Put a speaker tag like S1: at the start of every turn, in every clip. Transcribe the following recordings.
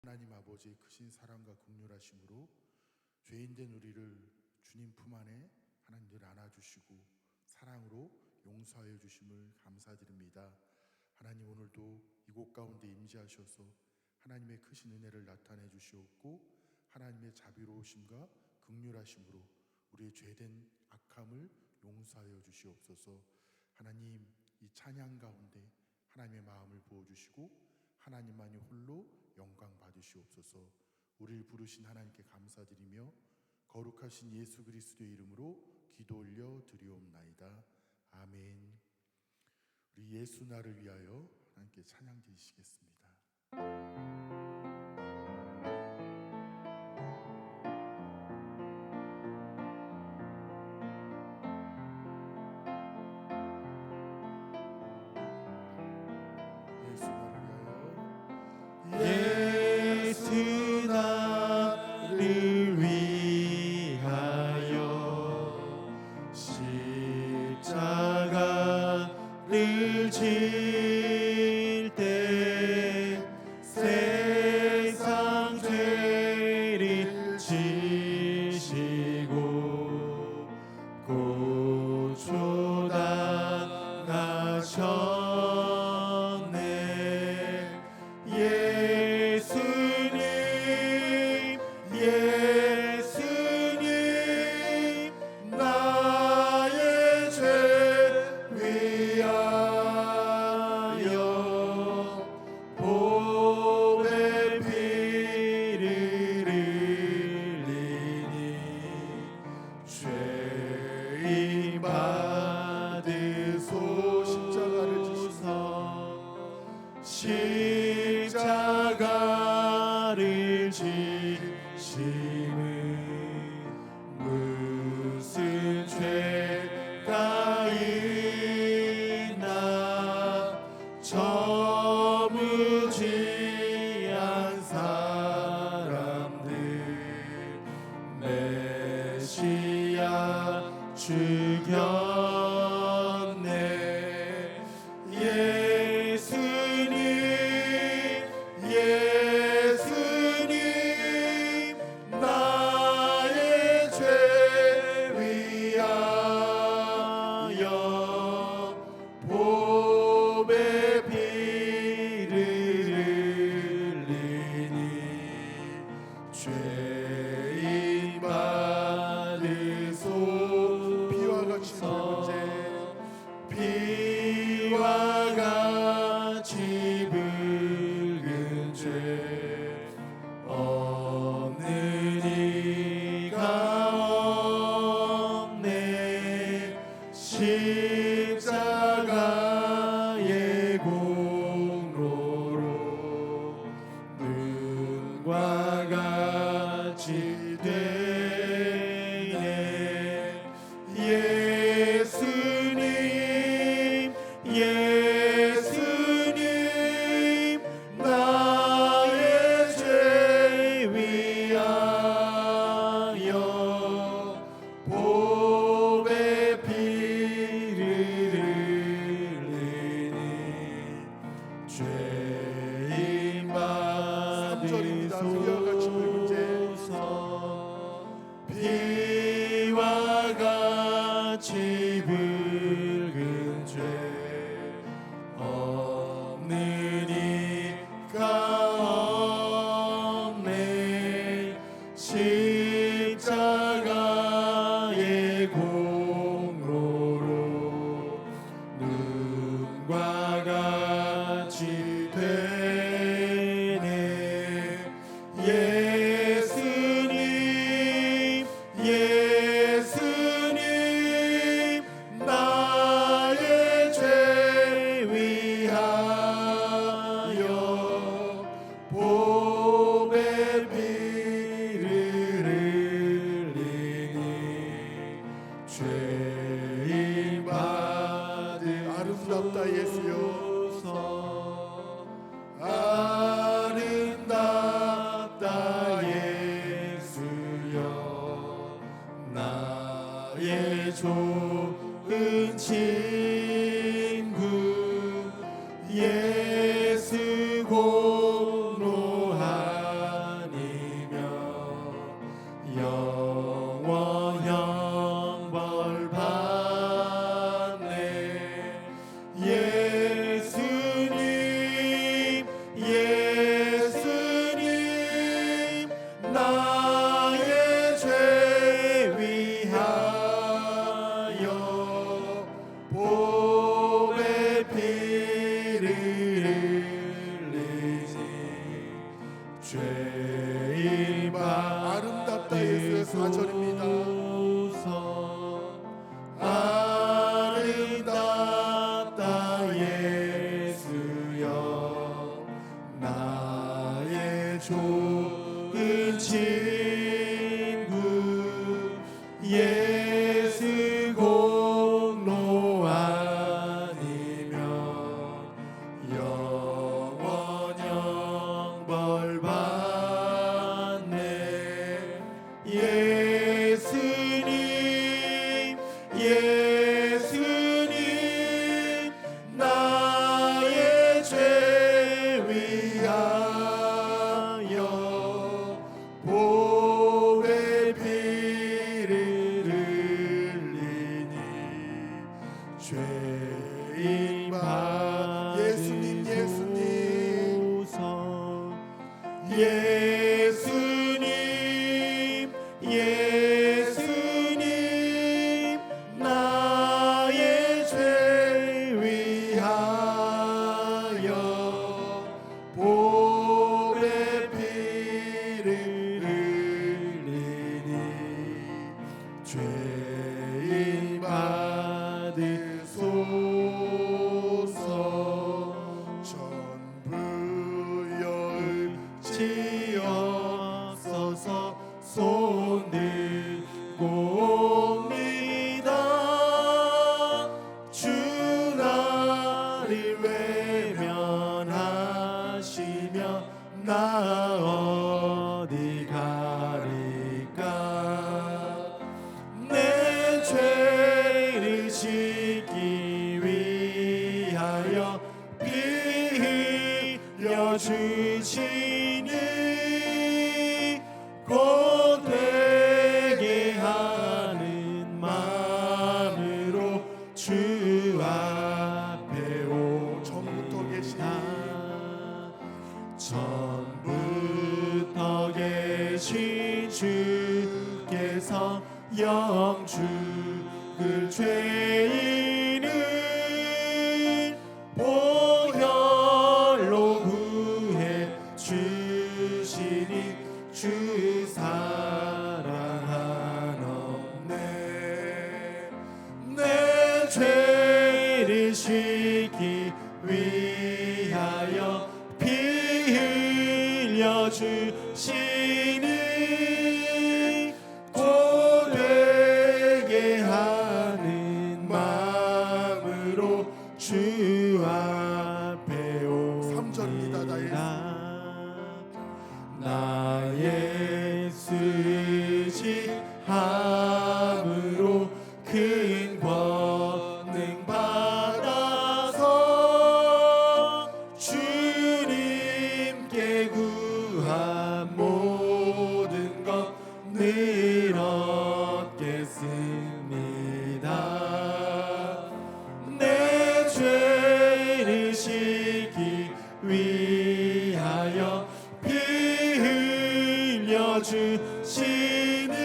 S1: 하나님 아버지의 크신 사랑과 긍휼하심으로 죄인된 우리를 주님 품 안에 하나님 늘 안아주시고 사랑으로 용서하여 주심을 감사드립니다. 하나님, 오늘도 이곳 가운데 임재하셔서 하나님의 크신 은혜를 나타내 주시옵고 하나님의 자비로우심과 긍휼하심으로 우리의 죄된 악함을 용서하여 주시옵소서. 하나님, 이 찬양 가운데 하나님의 마음을 부어주시고 하나님만이 홀로 영광 받으시옵소서. 우리를 부르신 하나님께 감사드리며 거룩하신 예수 그리스도의 이름으로 기도 올려 드리옵나이다. 아멘. 우리 예수 나를 위하여 하나님께 찬양 드리시겠습니다.
S2: 예수 나를 위하여 십자가를 질 때 세상 죄를 지시고 고초당 가셨네. 예수님 나의 죄 위하여 보배 피를 흘리니 죄인 받으소서. 십자가를 지심은 무슨 죄가 있나 저무지한 사람들 메시아 죽였네. 예수님 나의 죄 위하여 보배 피를 흘리니 죄인 받으소서. 피와 같이 붉은 죄 없는 이가 없네. 십자가의 공로로 눈과 같이 되네. 예수님 나의 죄 위하여 보배 피를 흘리니 죄인 받으소서. 피와 같이 붉은 죄 없는 이가 없네. 십자가의 공로로 눈과 같이 되네. 예수님 죄인
S1: 아름답다 예수의 4절입니다.
S2: 아름답다 예수여 나의 좋은 친구 예수 공로 아니면 영원형 벌 받네. 예수님 예수님 나의 죄 위하여 보배 피를 흘리니 죄인
S1: 예수님,
S2: 예수님 예수님 나의 죄 위하여 보배 피를 흘리니 죄인 받으소서.
S1: 전부열
S2: 지어서서 손 들고 옵니다. 주 나를 외면하시며 나 어디 가리까. 내 죄를 씻기 위하여 피 흘려 주시니 곧 되게 하는 마음으로 주 앞에
S1: 전부터 계신
S2: 전부터 계신 주께서 영죽을 죄인을 보혈로 구해 주시니 주 사랑 한없네. 내 죄를 씻기 위하여 피 흘려 주시니 곧 되게 하는 마음으로 주 앞에 옵니다.
S1: 3절입니다.
S2: 나의 쓰시함으로 큰 권능 받아서 주님께 구한 모든 것 늘 얻겠습니다. 내 죄를 씻기 위하여 피 흘려 주시니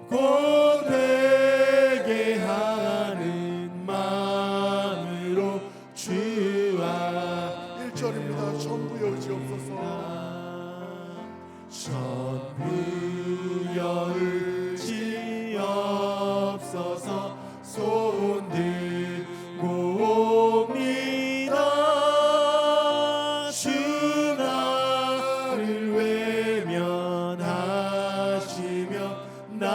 S2: 곧 되게 하는 마음으로 주 앞에
S1: 1절입니다. 전부 열지옵소서.
S2: 전부 열지옵소서. 손 들고 옵니다. 주 나를 외면하시며 나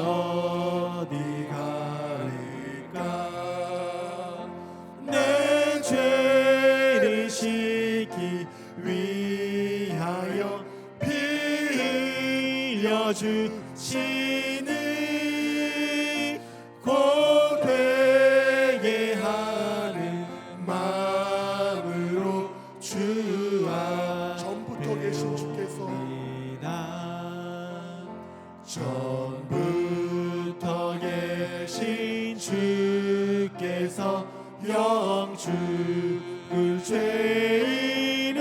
S2: 어디 가릴까. 내 죄를 씻기 위하여 피 흘려 주시니 곧 되게 하는 마음으로 주
S1: 전부터 계신 주께서
S2: 전부터 계신 주께서 영죽을 죄인을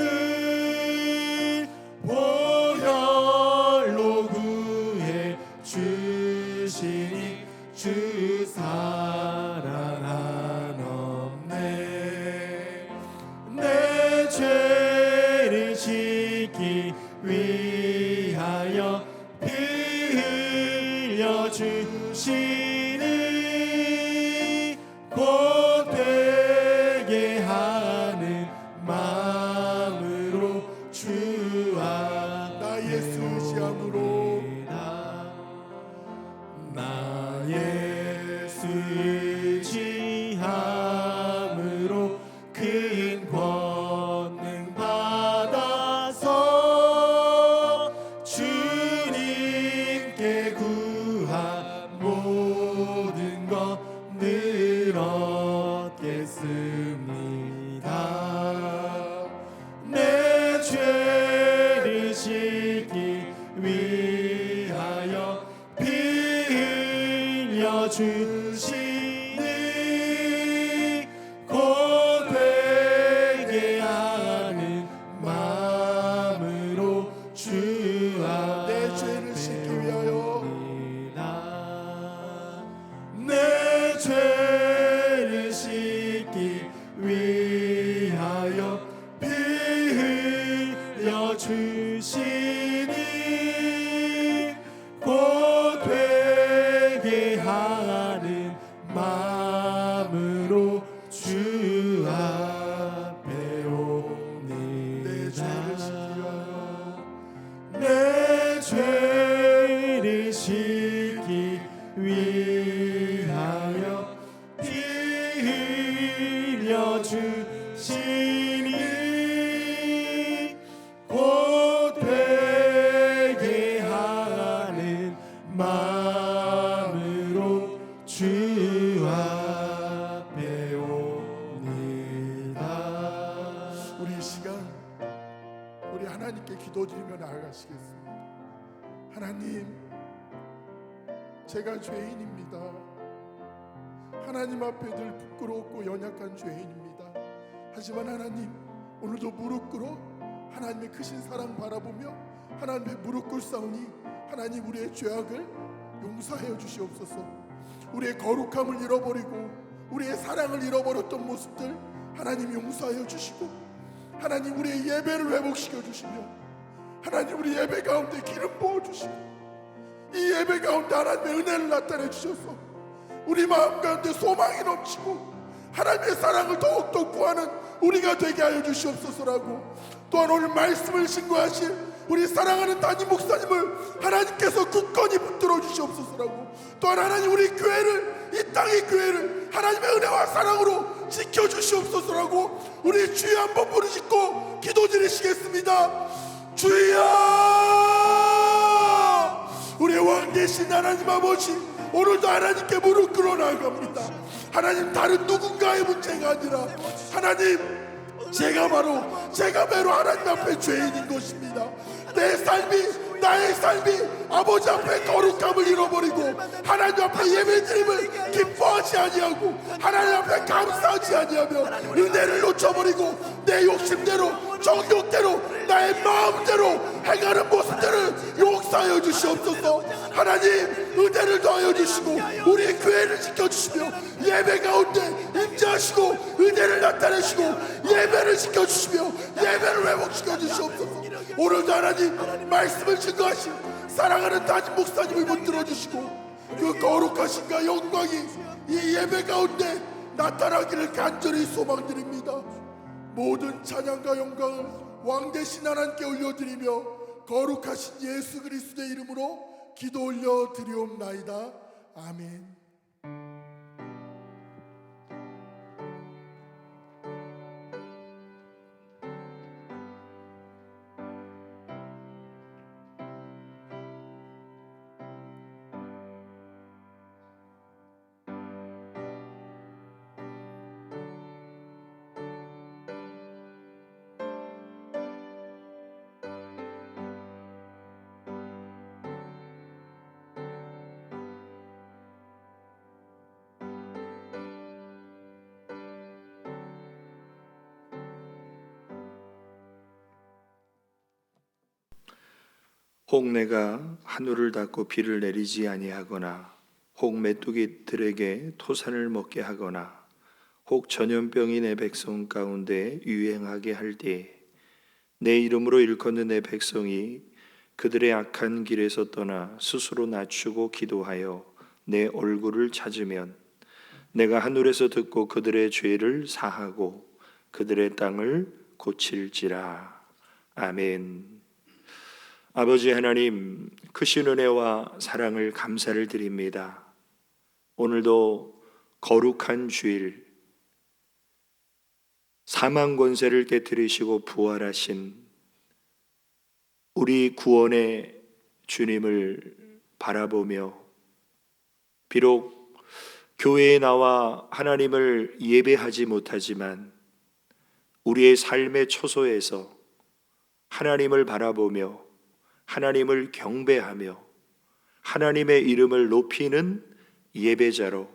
S2: 보혈로 구해 주시니 주 사랑 한없네. 내 죄를 지
S1: 나 예수 의지함으로
S2: 나 예수 의지함으로 큰 권능 받아서 주님께 구한 모든 것늘 얻겠습니다. 내 죄를 씻기 위하여 피 흘려 주시니 곧 회개하는 마음으로 주
S1: 내 죄를 씻기 위하여
S2: 내 죄를 씻기 위하여 피 흘려 주시니 곧 회개하는 마음으로 주 앞에 옵니다. 내 죄를 씻기 위하여 피 흘려 주시니 곧 회개하는 마음으로 주 앞에 옵니다.
S1: 우리 이 시간 우리 하나님께 기도드리며 나아가시겠습니다. 하나님, 제가 죄인입니다. 하나님 앞에 늘 부끄럽고 연약한 죄인입니다. 하지만 하나님, 오늘도 무릎 꿇어 하나님의 크신 사랑 바라보며 하나님 앞에 무릎 꿇사오니 하나님, 우리의 죄악을 용서하여 주시옵소서. 우리의 거룩함을 잃어버리고 우리의 사랑을 잃어버렸던 모습들 하나님 용서하여 주시고, 하나님 우리의 예배를 회복시켜 주시며, 하나님 우리 예배 가운데 기름 부어 주시고, 이 예배 가운데 하나님의 은혜를 나타내 주셔서 우리 마음 가운데 소망이 넘치고 하나님의 사랑을 더욱더 구하는 우리가 되게 하여 주시옵소서라고, 또한 오늘 말씀을 신고하실 우리 사랑하는 담임 목사님을 하나님께서 굳건히 붙들어 주시옵소서라고, 또한 하나님 우리 교회를, 이 땅의 교회를 하나님의 은혜와 사랑으로 지켜주시옵소서라고 우리 주여 한번 부르짖고 기도드리시겠습니다. 주여! 우리의 왕 되신 하나님 아버지, 오늘도 하나님께 무릎 꿇어 나아갑니다. 하나님, 다른 누군가의 문제가 아니라 하나님, 제가 바로 하나님 앞에 죄인인 것입니다. 내 삶이, 나의 삶이 아버지 앞에 거룩함을 잃어버리고 하나님 앞에 예배드림을 기뻐하지 아니하고 하나님 앞에 감사하지 아니하며 은혜를 놓쳐버리고 내 욕심대로, 정욕대로, 나의 마음대로 행하는 모습들을 용서하여 주시옵소서. 하나님, 은혜를 더하여 주시고 우리의 교회를 지켜주시며 예배 가운데 임재하시고 은혜를 나타내시고 예배를 지켜주시며 예배를 회복시켜 주시옵소서. 오늘도 하나님 말씀을 증거하신 사랑하는 담임 목사님을 붙들어 주시고 그 거룩하신가 영광이 이 예배 가운데 나타나기를 간절히 소망드립니다. 모든 찬양과 영광을 왕 되신 하나님께 올려드리며 거룩하신 예수 그리스도의 이름으로 기도 올려 드리옵나이다. 아멘.
S3: 혹 내가 하늘을 닫고 비를 내리지 아니하거나 혹 메뚜기들에게 토산을 먹게 하거나 혹 전염병이 내 백성 가운데 유행하게 할 때에 내 이름으로 일컫는 내 백성이 그들의 악한 길에서 떠나 스스로 낮추고 기도하여 내 얼굴을 찾으면 내가 하늘에서 듣고 그들의 죄를 사하고 그들의 땅을 고칠지라. 아멘. 아버지 하나님, 크신 은혜와 사랑을 감사를 드립니다. 오늘도 거룩한 주일, 사망 권세를 깨뜨리시고 부활하신 우리 구원의 주님을 바라보며, 비록 교회에 나와 하나님을 예배하지 못하지만 우리의 삶의 초소에서 하나님을 바라보며 하나님을 경배하며 하나님의 이름을 높이는 예배자로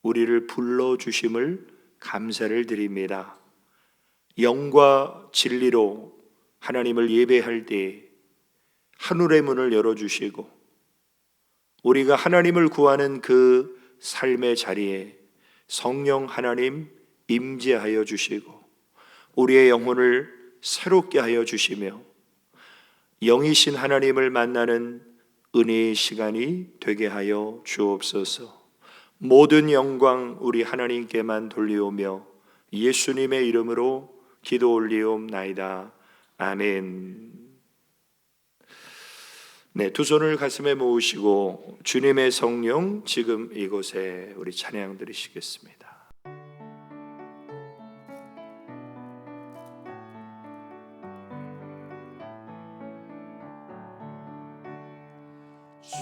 S3: 우리를 불러주심을 감사를 드립니다. 영과 진리로 하나님을 예배할 때 하늘의 문을 열어주시고 우리가 하나님을 구하는 그 삶의 자리에 성령 하나님 임재하여 주시고 우리의 영혼을 새롭게 하여 주시며 영이신 하나님을 만나는 은혜의 시간이 되게 하여 주옵소서. 모든 영광 우리 하나님께만 돌리오며 예수님의 이름으로 기도 올리옵나이다. 아멘. 네, 두 손을 가슴에 모으시고 주님의 성령 지금 이곳에 우리 찬양 드리시겠습니다.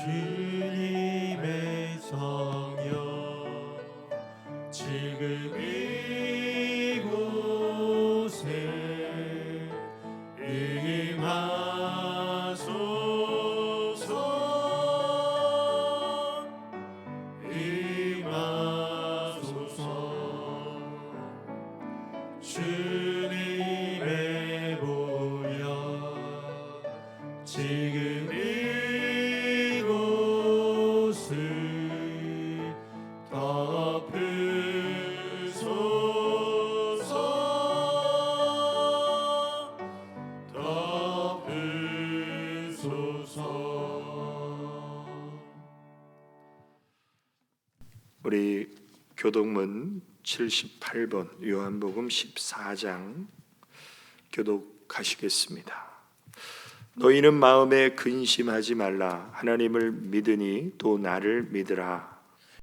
S2: 주님의 성령 지금 이곳에 임하소서 임하소서 주님의 보혈 지금
S3: 우리 교독문 78번 요한복음 14장 교독하시겠습니다. 너희는 마음에 근심하지 말라. 하나님을 믿으니 또 나를 믿으라.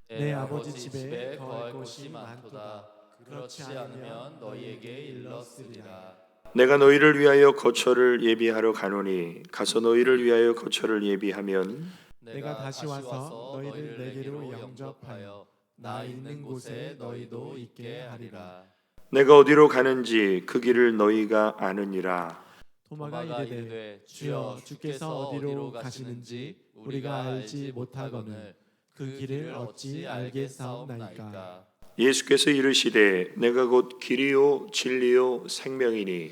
S2: 내 아버지 집에 거할 곳이 많도다. 그렇지 않으면 너희에게 일렀으리라.
S3: 내가 너희를 위하여 거처를 예비하러 가노니 가서 너희를 위하여 거처를 예비하면
S2: 내가 다시 와서 너희를 내게로 영접하여 나 있는 곳에 너희도 있게 하리라.
S3: 내가 어디로 가는지 그 길을 너희가 아느니라.
S2: 도마가 이르되 주여 주께서 어디로 가시는지 우리가 알지 못하거늘 그 길을 어찌 알겠사옵나이까.
S3: 예수께서 이르시되 내가 곧 길이요 진리요 생명이니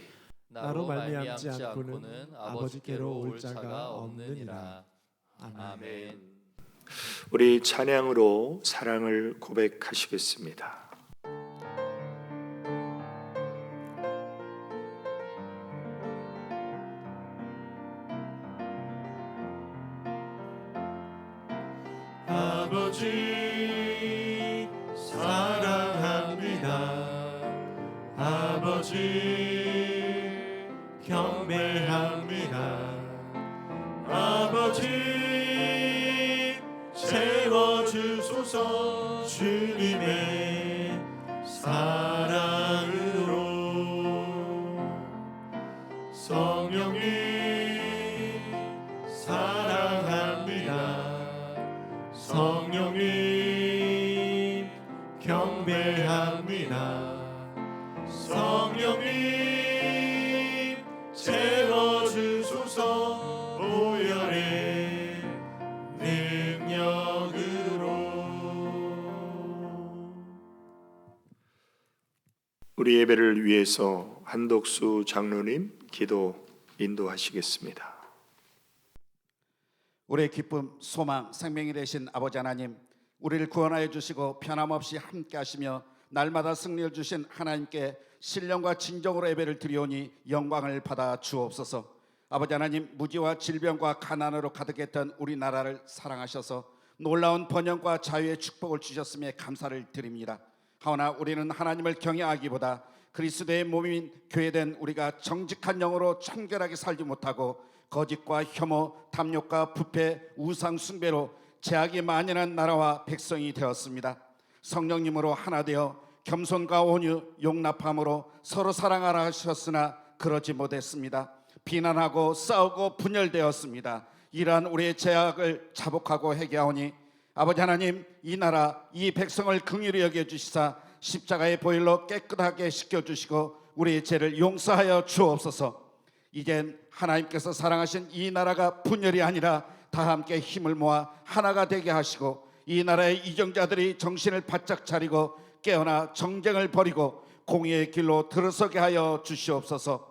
S2: 나로 말미암지 않고는 아버지께로 올 자가 없느니라. 아멘.
S3: 우리 찬양으로 사랑을 고백하시겠습니다.
S2: 아버지 사랑합니다. 아버지 경배합니다. 아버지 채워주소서 주님의 사랑으로. 성령님 사랑합니다. 성령님 경배합니다. 성령님 채워주소서 보혈의 능력으로.
S3: 우리 예배를 위해서 한독수 장로님 기도 인도하시겠습니다.
S4: 우리의 기쁨, 소망, 생명이 되신 아버지 하나님, 우리를 구원하여 주시고 변함없이 함께 하시며 날마다 승리를 주신 하나님께 신령과 진정으로 예배를 드리오니 영광을 받아 주옵소서. 아버지 하나님, 무지와 질병과 가난으로 가득했던 우리나라를 사랑하셔서 놀라운 번영과 자유의 축복을 주셨음에 감사를 드립니다. 하오나 우리는 하나님을 경외하기보다 그리스도의 몸인 교회된 우리가 정직한 영으로 청결하게 살지 못하고 거짓과 혐오, 탐욕과 부패, 우상 숭배로 죄악이 만연한 나라와 백성이 되었습니다. 성령님으로 하나 되어 겸손과 온유, 용납함으로 서로 사랑하라 하셨으나 그러지 못했습니다. 비난하고 싸우고 분열되었습니다. 이러한 우리의 죄악을 자복하고 회개하오니 아버지 하나님, 이 나라 이 백성을 긍휼히 여겨주시사 십자가의 보혈로 깨끗하게 씻겨주시고 우리의 죄를 용서하여 주옵소서. 이젠 하나님께서 사랑하신 이 나라가 분열이 아니라 다 함께 힘을 모아 하나가 되게 하시고 이 나라의 이정자들이 정신을 바짝 차리고 깨어나 정쟁을 벌이고 공의의 길로 들어서게 하여 주시옵소서.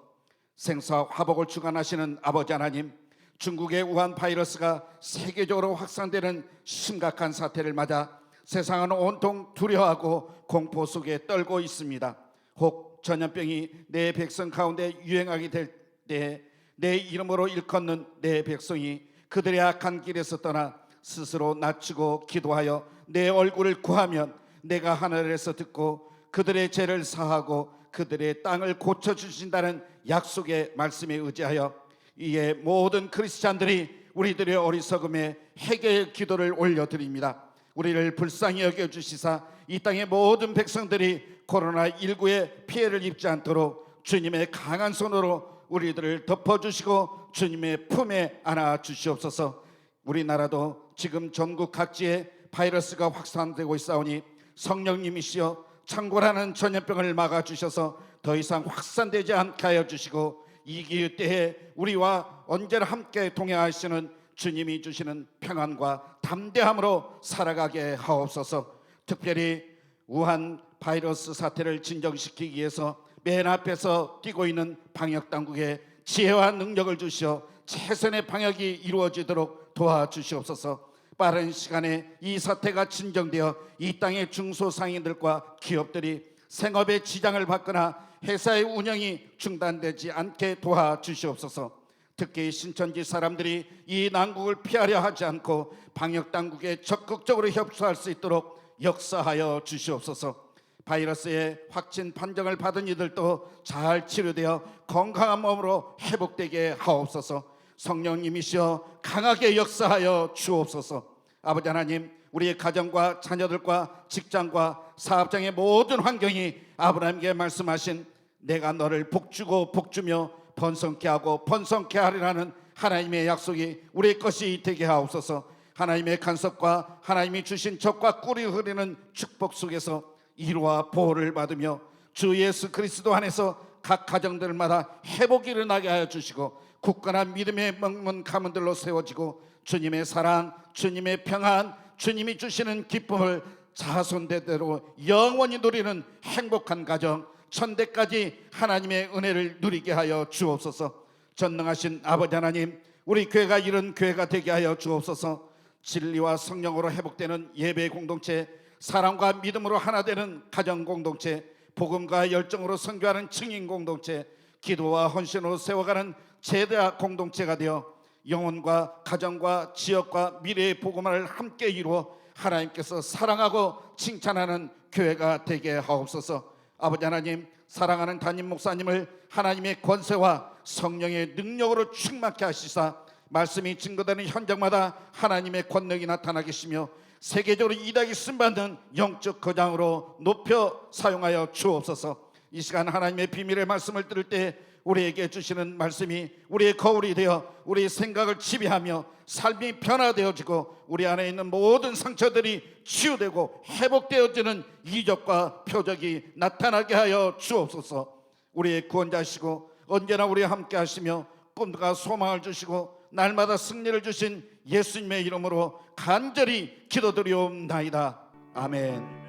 S4: 생사 화복을 주관하시는 아버지 하나님, 중국의 우한 바이러스가 세계적으로 확산되는 심각한 사태를 맞아 세상은 온통 두려워하고 공포 속에 떨고 있습니다. 혹 전염병이 내 백성 가운데 유행하게 될 때에 내 이름으로 일컫는 내 백성이 그들의 악한 길에서 떠나 스스로 낮추고 기도하여 내 얼굴을 구하면 내가 하늘에서 듣고 그들의 죄를 사하고 그들의 땅을 고쳐주신다는 약속의 말씀에 의지하여 이에 모든 크리스찬들이 우리들의 어리석음에 회개의 기도를 올려드립니다. 우리를 불쌍히 여겨주시사 이 땅의 모든 백성들이 코로나19의 피해를 입지 않도록 주님의 강한 손으로 우리들을 덮어주시고 주님의 품에 안아주시옵소서. 우리나라도 지금 전국 각지에 바이러스가 확산되고 있사오니 성령님이시여 창궐하는 전염병을 막아주셔서 더 이상 확산되지 않게 하여 주시고 이 기후 때에 우리와 언제나 함께 동행하시는 주님이 주시는 평안과 담대함으로 살아가게 하옵소서. 특별히 우한 바이러스 사태를 진정시키기 위해서 맨 앞에서 뛰고 있는 방역당국에 지혜와 능력을 주시어 최선의 방역이 이루어지도록 도와주시옵소서. 빠른 시간에 이 사태가 진정되어 이 땅의 중소상인들과 기업들이 생업에 지장을 받거나 회사의 운영이 중단되지 않게 도와주시옵소서. 특히 신천지 사람들이 이 난국을 피하려 하지 않고 방역당국에 적극적으로 협조할 수 있도록 역사하여 주시옵소서. 바이러스의 확진 판정을 받은 이들도 잘 치료되어 건강한 몸으로 회복되게 하옵소서. 성령님이시여 강하게 역사하여 주옵소서. 아버지 하나님, 우리의 가정과 자녀들과 직장과 사업장의 모든 환경이 아브라함에게 말씀하신 내가 너를 복주고 복주며 번성케 하고 번성케 하리라는 하나님의 약속이 우리의 것이 되게 하옵소서. 하나님의 간섭과 하나님이 주신 적과 꿀이 흐르는 축복 속에서 이루와 보호를 받으며 주 예수 그리스도 안에서 각 가정들마다 회복이 일어나게 하여 주시고 굳건한 믿음의 명문 가문들로 세워지고 주님의 사랑, 주님의 평안, 주님이 주시는 기쁨을 자손대대로 영원히 누리는 행복한 가정, 천대까지 하나님의 은혜를 누리게 하여 주옵소서. 전능하신 아버지 하나님, 우리 교회가 이런 교회가 되게 하여 주옵소서. 진리와 성령으로 회복되는 예배 공동체, 사랑과 믿음으로 하나 되는 가정 공동체, 복음과 열정으로 선교하는 증인 공동체, 기도와 헌신으로 세워가는 제자 공동체가 되어 영혼과 가정과 지역과 미래의 복음을 함께 이루어 하나님께서 사랑하고 칭찬하는 교회가 되게 하옵소서. 아버지 하나님, 사랑하는 담임 목사님을 하나님의 권세와 성령의 능력으로 충만케 하시사 말씀이 증거되는 현장마다 하나님의 권능이 나타나 계시며 세계적으로 이닥이 쓴받는 영적 거장으로 높여 사용하여 주옵소서. 이 시간 하나님의 비밀의 말씀을 들을 때 우리에게 주시는 말씀이 우리의 거울이 되어 우리의 생각을 지배하며 삶이 변화되어지고 우리 안에 있는 모든 상처들이 치유되고 회복되어지는 이적과 표적이 나타나게 하여 주옵소서. 우리의 구원자시고 언제나 우리와 함께 하시며 꿈과 소망을 주시고 날마다 승리를 주신 예수님의 이름으로 간절히 기도드리옵나이다. 아멘.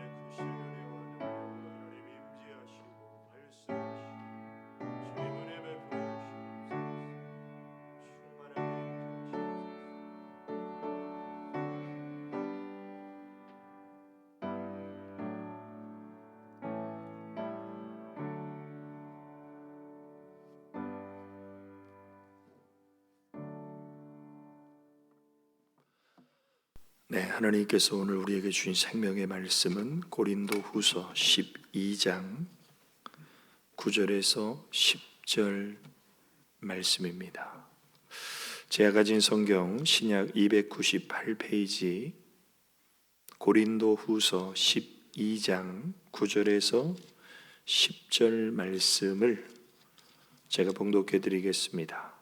S3: 네, 하나님께서 오늘 우리에게 주신 생명의 말씀은 고린도후서 12장 9절에서 10절 말씀입니다. 제가 가진 성경 신약 298페이지 고린도 후서 12장 9절에서 10절 말씀을 제가 봉독해 드리겠습니다.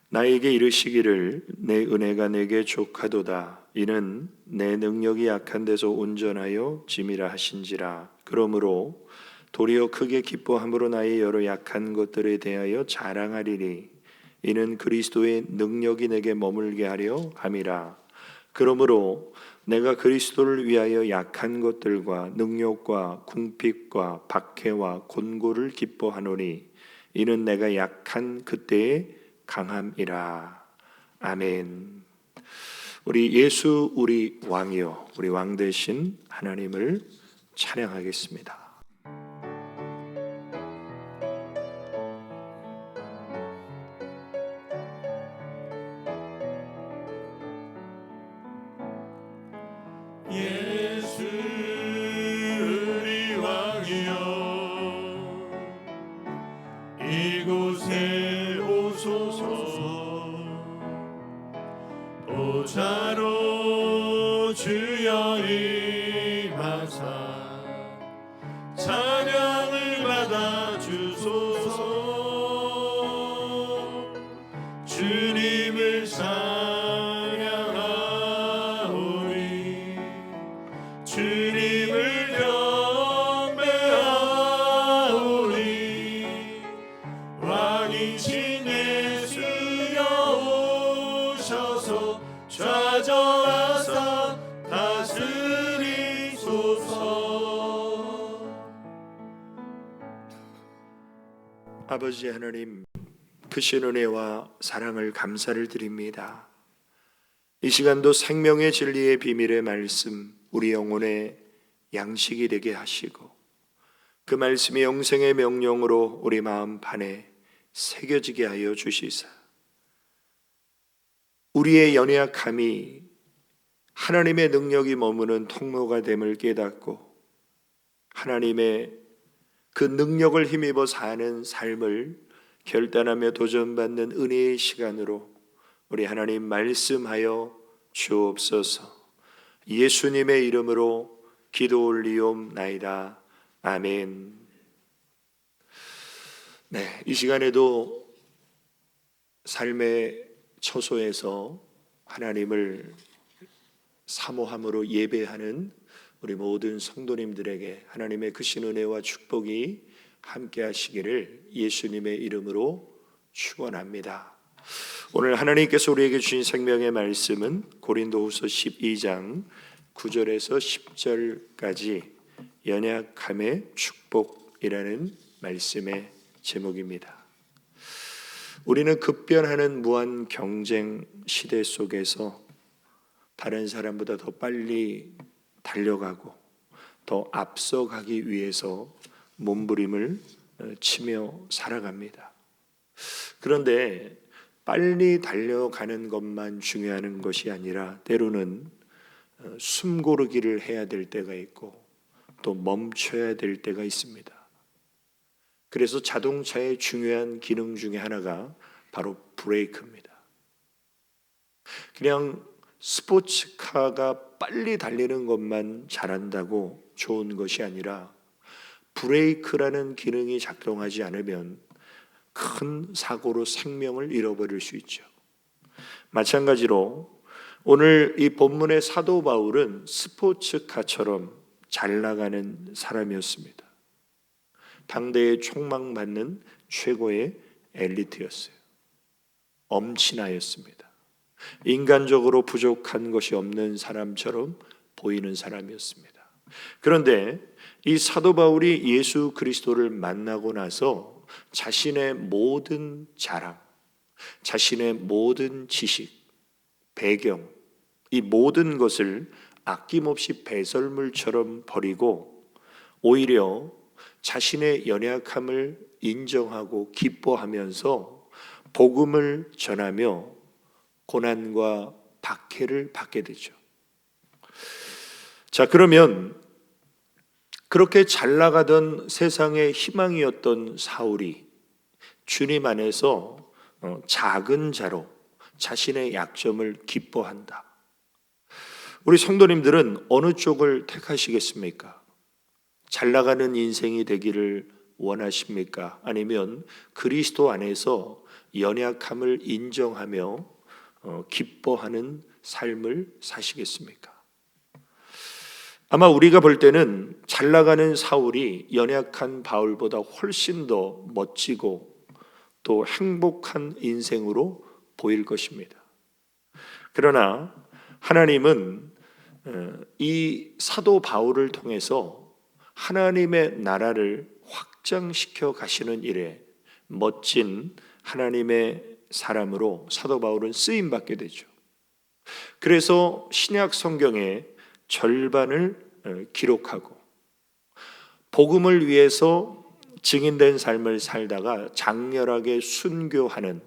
S3: 나에게 이르시기를 내 은혜가 내게 족하도다. 이는 내 능력이 약한 데서 온전하여 짐이라 하신지라. 그러므로 도리어 크게 기뻐함으로 나의 여러 약한 것들에 대하여 자랑하리니 이는 그리스도의 능력이 내게 머물게 하려 함이라. 그러므로 내가 그리스도를 위하여 약한 것들과 능욕과 궁핍과 박해와 곤고를 기뻐하노니 이는 내가 약한 그때의 강함이라. 아멘. 우리 예수 우리 왕이요 우리 왕 되신 하나님을 찬양하겠습니다.
S2: 예수 우리 왕이여 이곳에 오소서 보좌로 주여 임하사 찬양을 받아 주소서. 주님을 찬양하오리 주님을 경배하오리 왕이신 예수여 오셔서 좌정하사 다스리소서.
S3: 아버지 하나님, 크신 은혜와 사랑을 감사를 드립니다. 이 시간도 생명의 진리의 비밀의 말씀 우리 영혼의 양식이 되게 하시고 그 말씀이 영생의 명령으로 우리 마음 판에 새겨지게 하여 주시사 우리의 연약함이 하나님의 능력이 머무는 통로가 됨을 깨닫고 하나님의 그 능력을 힘입어 사는 삶을 결단하며 도전받는 은혜의 시간으로 우리 하나님 말씀하여 주옵소서. 예수님의 이름으로 기도 올리옵나이다. 아멘. 네, 이 시간에도 삶의 처소에서 하나님을 사모함으로 예배하는 우리 모든 성도님들에게 하나님의 크신 은혜와 축복이 함께 하시기를 예수님의 이름으로 축원합니다. 오늘 하나님께서 우리에게 주신 생명의 말씀은 고린도후서 12장 9절에서 10절까지 연약함의 축복이라는 말씀의 제목입니다. 우리는 급변하는 무한 경쟁 시대 속에서 다른 사람보다 더 빨리 달려가고 더 앞서가기 위해서 몸부림을 치며 살아갑니다. 그런데 빨리 달려가는 것만 중요한 것이 아니라 때로는 숨고르기를 해야 될 때가 있고 또 멈춰야 될 때가 있습니다. 그래서 자동차의 중요한 기능 중에 하나가 바로 브레이크입니다. 그냥 스포츠카가 빨리 달리는 것만 잘한다고 좋은 것이 아니라 브레이크라는 기능이 작동하지 않으면 큰 사고로 생명을 잃어버릴 수 있죠. 마찬가지로 오늘 이 본문의 사도 바울은 스포츠카처럼 잘 나가는 사람이었습니다. 당대에 촉망받는 최고의 엘리트였어요. 엄친아였습니다. 인간적으로 부족한 것이 없는 사람처럼 보이는 사람이었습니다. 그런데 이 사도 바울이 예수 그리스도를 만나고 나서 자신의 모든 자랑, 자신의 모든 지식, 배경, 이 모든 것을 아낌없이 배설물처럼 버리고 오히려 자신의 연약함을 인정하고 기뻐하면서 복음을 전하며 고난과 박해를 받게 되죠. 자, 그러면 그렇게 잘 나가던 세상의 희망이었던 사울이 주님 안에서 작은 자로 자신의 약점을 기뻐한다. 우리 성도님들은 어느 쪽을 택하시겠습니까? 잘 나가는 인생이 되기를 원하십니까? 아니면 그리스도 안에서 연약함을 인정하며 기뻐하는 삶을 사시겠습니까? 아마 우리가 볼 때는 잘 나가는 사울이 연약한 바울보다 훨씬 더 멋지고 또 행복한 인생으로 보일 것입니다. 그러나 하나님은 이 사도 바울을 통해서 하나님의 나라를 확장시켜 가시는 일에 멋진 하나님의 사람으로 사도 바울은 쓰임 받게 되죠. 그래서 신약 성경의 절반을 기록하고 복음을 위해서 증인된 삶을 살다가 장렬하게 순교하는,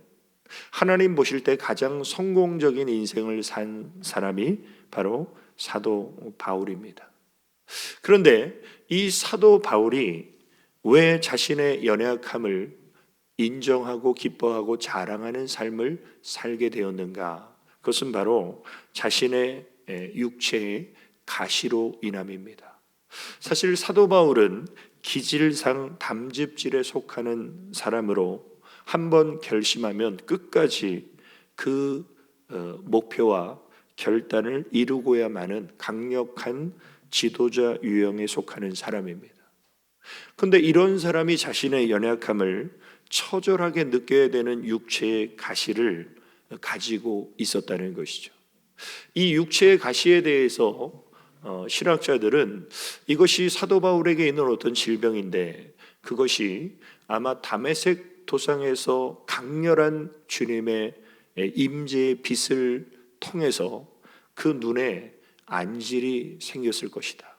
S3: 하나님 보실 때 가장 성공적인 인생을 산 사람이 바로 사도 바울입니다. 그런데 이 사도 바울이 왜 자신의 연약함을 인정하고 기뻐하고 자랑하는 삶을 살게 되었는가? 그것은 바로 자신의 육체의 가시로 인함입니다. 사실 사도 바울은 기질상 담즙질에 속하는 사람으로 한번 결심하면 끝까지 그 목표와 결단을 이루고야만은 강력한 지도자 유형에 속하는 사람입니다. 그런데 이런 사람이 자신의 연약함을 처절하게 느껴야 되는 육체의 가시를 가지고 있었다는 것이죠. 이 육체의 가시에 대해서 신학자들은 이것이 사도 바울에게 있는 어떤 질병인데, 그것이 아마 다메섹 도상에서 강렬한 주님의 임재의 빛을 통해서 그 눈에 안질이 생겼을 것이다.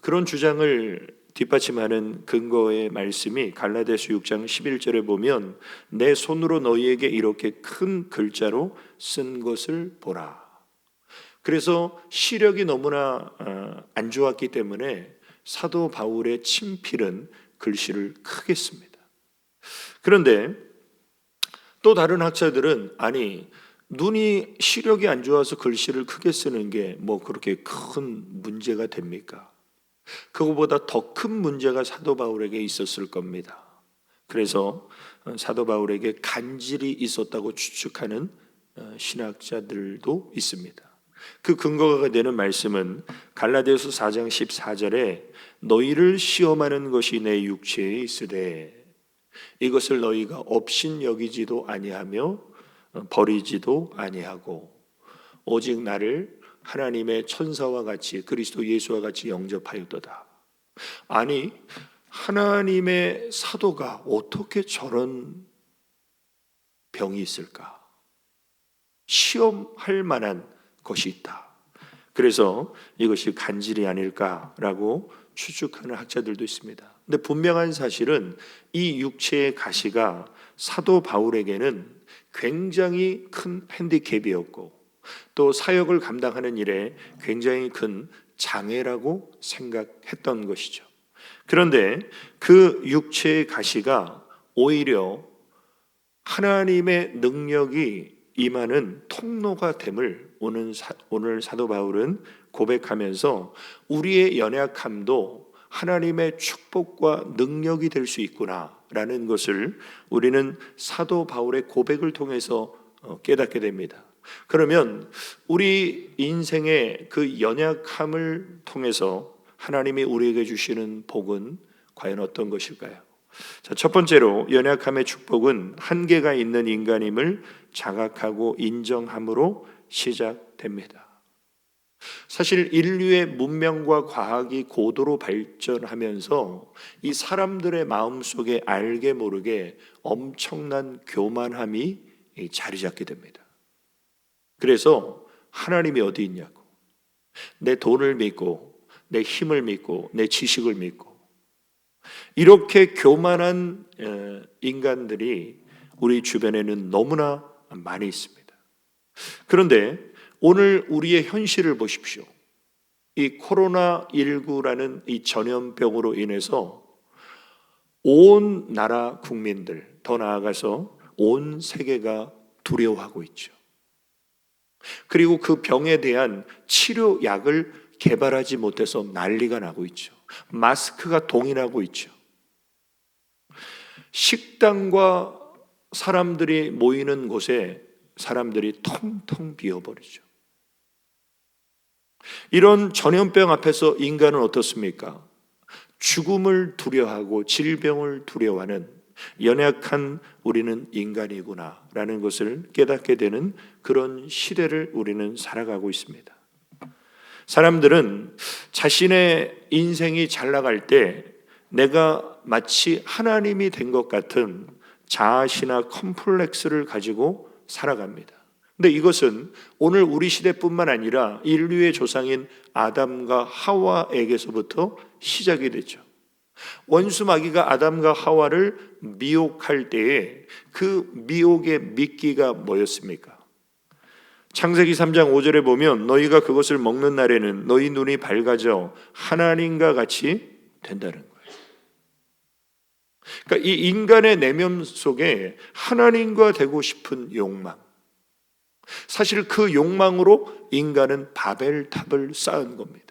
S3: 그런 주장을 뒷받침하는 근거의 말씀이 갈라디아서 6장 11절에 보면 내 손으로 너희에게 이렇게 큰 글자로 쓴 것을 보라. 그래서 시력이 너무나 안 좋았기 때문에 사도 바울의 친필은 글씨를 크게 씁니다. 그런데 또 다른 학자들은 아니, 눈이 시력이 안 좋아서 글씨를 크게 쓰는 게 뭐 그렇게 큰 문제가 됩니까? 그거보다 더 큰 문제가 사도 바울에게 있었을 겁니다. 그래서 사도 바울에게 간질이 있었다고 추측하는 신학자들도 있습니다. 그 근거가 되는 말씀은 갈라디아서 4장 14절에 너희를 시험하는 것이 내 육체에 있으되 이것을 너희가 업신 여기지도 아니하며 버리지도 아니하고 오직 나를 하나님의 천사와 같이 그리스도 예수와 같이 영접하였도다. 아니, 하나님의 사도가 어떻게 저런 병이 있을까? 시험할 만한 것이 있다. 그래서 이것이 간질이 아닐까라고 추측하는 학자들도 있습니다. 근데 분명한 사실은 이 육체의 가시가 사도 바울에게는 굉장히 큰 핸디캡이었고 또 사역을 감당하는 일에 굉장히 큰 장애라고 생각했던 것이죠. 그런데 그 육체의 가시가 오히려 하나님의 능력이 임하는 통로가 됨을 오늘 사도 바울은 고백하면서 우리의 연약함도 하나님의 축복과 능력이 될 수 있구나라는 것을 우리는 사도 바울의 고백을 통해서 깨닫게 됩니다. 그러면 우리 인생의 그 연약함을 통해서 하나님이 우리에게 주시는 복은 과연 어떤 것일까요? 자, 첫 번째로 연약함의 축복은 한계가 있는 인간임을 자각하고 인정함으로 시작됩니다. 사실 인류의 문명과 과학이 고도로 발전하면서 이 사람들의 마음속에 알게 모르게 엄청난 교만함이 자리 잡게 됩니다. 그래서 하나님이 어디 있냐고, 내 돈을 믿고 내 힘을 믿고 내 지식을 믿고 이렇게 교만한 인간들이 우리 주변에는 너무나 많이 있습니다. 그런데 오늘 우리의 현실을 보십시오. 이 코로나19라는 이 전염병으로 인해서 온 나라 국민들, 더 나아가서 온 세계가 두려워하고 있죠. 그리고 그 병에 대한 치료약을 개발하지 못해서 난리가 나고 있죠. 마스크가 동일하고 있죠. 식당과 사람들이 모이는 곳에 사람들이 텅텅 비어버리죠. 이런 전염병 앞에서 인간은 어떻습니까? 죽음을 두려워하고 질병을 두려워하는 연약한 우리는 인간이구나 라는 것을 깨닫게 되는 그런 시대를 우리는 살아가고 있습니다. 사람들은 자신의 인생이 잘 나갈 때 내가 마치 하나님이 된 것 같은 자아시나 컴플렉스를 가지고 살아갑니다. 근데 이것은 오늘 우리 시대뿐만 아니라 인류의 조상인 아담과 하와에게서부터 시작이 되죠. 원수 마귀가 아담과 하와를 미혹할 때에 그 미혹의 미끼가 뭐였습니까? 창세기 3장 5절에 보면 너희가 그것을 먹는 날에는 너희 눈이 밝아져 하나님과 같이 된다는 거예요. 그러니까 이 인간의 내면 속에 하나님과 되고 싶은 욕망, 사실 그 욕망으로 인간은 바벨탑을 쌓은 겁니다.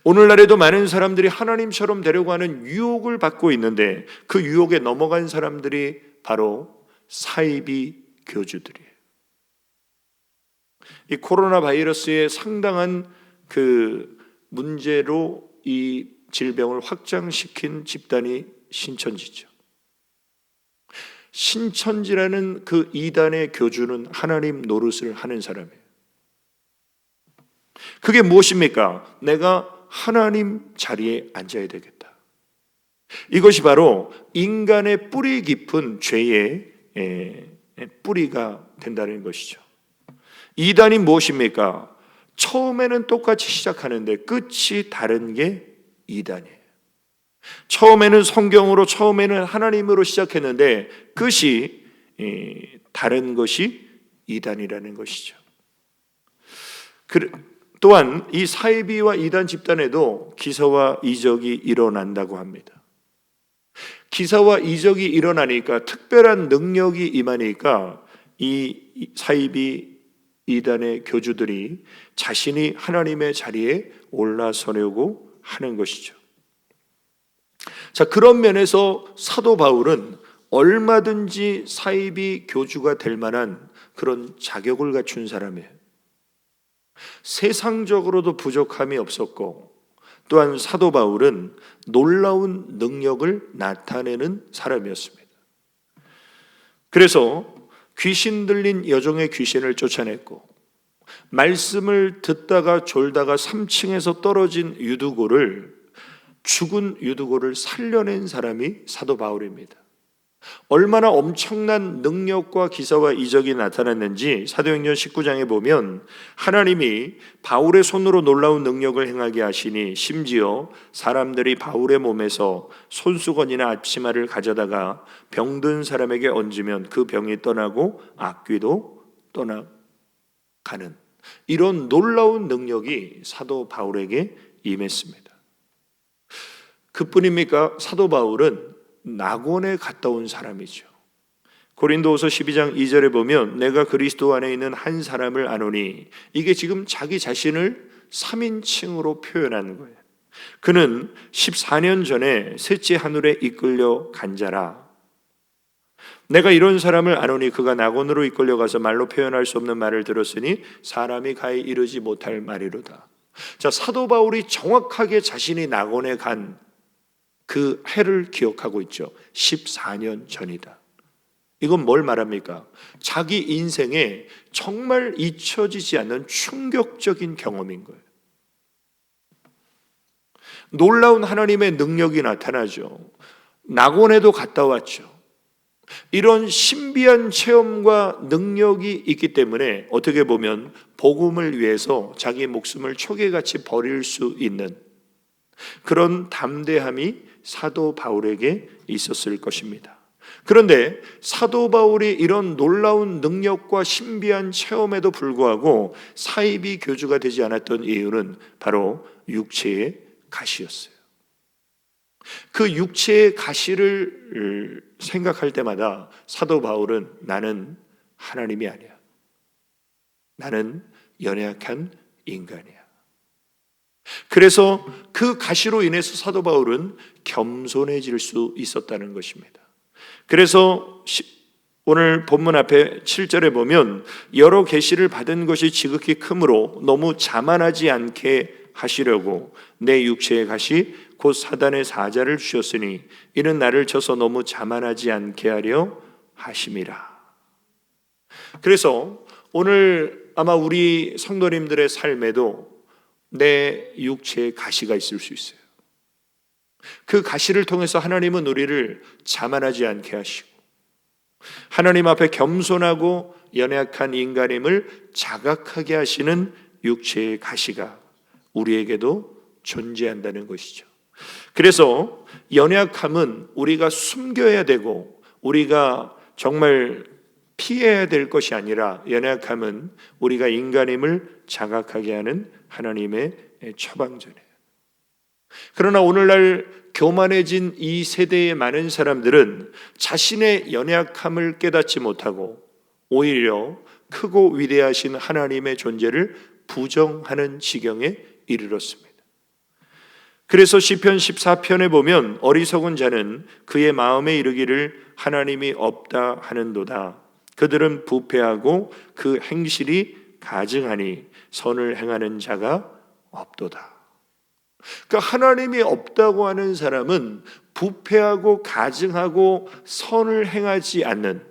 S3: 오늘날에도 많은 사람들이 하나님처럼 되려고 하는 유혹을 받고 있는데 그 유혹에 넘어간 사람들이 바로 사이비 교주들이에요. 이 코로나 바이러스의 상당한 그 문제로 이 질병을 확장시킨 집단이 신천지죠. 신천지라는 그 이단의 교주는 하나님 노릇을 하는 사람이에요. 그게 무엇입니까? 내가 하나님 자리에 앉아야 되겠다. 이것이 바로 인간의 뿌리 깊은 죄의 뿌리가 된다는 것이죠. 이단이 무엇입니까? 처음에는 똑같이 시작하는데 끝이 다른 게 이단이에요. 처음에는 성경으로, 처음에는 하나님으로 시작했는데 끝이 다른 것이 이단이라는 것이죠. 또한 이 사이비와 이단 집단에도 기사와 이적이 일어난다고 합니다. 기사와 이적이 일어나니까 특별한 능력이 임하니까 이 사이비 이단의 교주들이 자신이 하나님의 자리에 올라서려고 하는 것이죠. 자, 그런 면에서 사도 바울은 얼마든지 사이비 교주가 될 만한 그런 자격을 갖춘 사람이에요. 세상적으로도 부족함이 없었고 또한 사도 바울은 놀라운 능력을 나타내는 사람이었습니다. 그래서 귀신 들린 여종의 귀신을 쫓아냈고 말씀을 듣다가 졸다가 3층에서 떨어진 유두고를 죽은 유두고를 살려낸 사람이 사도 바울입니다. 얼마나 엄청난 능력과 기사와 이적이 나타났는지 사도행전 19장에 보면 하나님이 바울의 손으로 놀라운 능력을 행하게 하시니 심지어 사람들이 바울의 몸에서 손수건이나 앞치마를 가져다가 병든 사람에게 얹으면 그 병이 떠나고 악귀도 떠나가는 이런 놀라운 능력이 사도 바울에게 임했습니다. 그뿐입니까? 사도 바울은 낙원에 갔다 온 사람이죠. 고린도후서 12장 2절에 보면 내가 그리스도 안에 있는 한 사람을 아노니, 이게 지금 자기 자신을 3인칭으로 표현하는 거예요. 그는 14년 전에 셋째 하늘에 이끌려 간 자라. 내가 이런 사람을 아노니 그가 낙원으로 이끌려가서 말로 표현할 수 없는 말을 들었으니 사람이 가히 이르지 못할 말이로다. 자, 사도 바울이 정확하게 자신이 낙원에 간 그 해를 기억하고 있죠. 14년 전이다. 이건 뭘 말합니까? 자기 인생에 정말 잊혀지지 않는 충격적인 경험인 거예요. 놀라운 하나님의 능력이 나타나죠. 낙원에도 갔다 왔죠. 이런 신비한 체험과 능력이 있기 때문에 어떻게 보면 복음을 위해서 자기 목숨을 초계같이 버릴 수 있는 그런 담대함이 사도 바울에게 있었을 것입니다. 그런데 사도 바울이 이런 놀라운 능력과 신비한 체험에도 불구하고 사이비 교주가 되지 않았던 이유는 바로 육체의 가시였어요. 그 육체의 가시를 생각할 때마다 사도 바울은 나는 하나님이 아니야. 나는 연약한 인간이야. 그래서 그 가시로 인해서 사도 바울은 겸손해질 수 있었다는 것입니다. 그래서 오늘 본문 앞에 7절에 보면 여러 계시를 받은 것이 지극히 크므로 너무 자만하지 않게 하시려고 내 육체의 가시 곧 사단의 사자를 주셨으니 이는 나를 쳐서 너무 자만하지 않게 하려 하심이라. 그래서 오늘 아마 우리 성도님들의 삶에도 내 육체의 가시가 있을 수 있어요. 그 가시를 통해서 하나님은 우리를 자만하지 않게 하시고 하나님 앞에 겸손하고 연약한 인간임을 자각하게 하시는 육체의 가시가 우리에게도 존재한다는 것이죠. 그래서 연약함은 우리가 숨겨야 되고 우리가 정말 피해야 될 것이 아니라 연약함은 우리가 인간임을 자각하게 하는 하나님의 처방전이에요. 그러나 오늘날 교만해진 이 세대의 많은 사람들은 자신의 연약함을 깨닫지 못하고 오히려 크고 위대하신 하나님의 존재를 부정하는 지경에 이르렀습니다. 그래서 시편 14편에 보면 어리석은 자는 그의 마음에 이르기를 하나님이 없다 하는도다. 그들은 부패하고 그 행실이 가증하니 선을 행하는 자가 없도다. 그러니까 하나님이 없다고 하는 사람은 부패하고 가증하고 선을 행하지 않는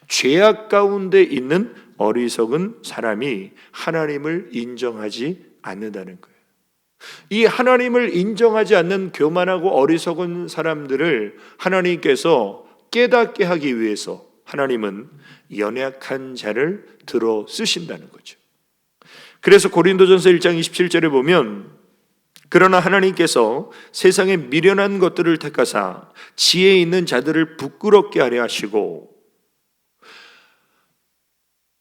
S3: 죄악 가운데 있는 어리석은 사람이 하나님을 인정하지 않는다는 거예요. 이 하나님을 인정하지 않는 교만하고 어리석은 사람들을 하나님께서 깨닫게 하기 위해서 하나님은 연약한 자를 들어 쓰신다는 거죠. 그래서 고린도전서 1장 27절에 보면 그러나 하나님께서 세상의 미련한 것들을 택하사 지혜 있는 자들을 부끄럽게 하려 하시고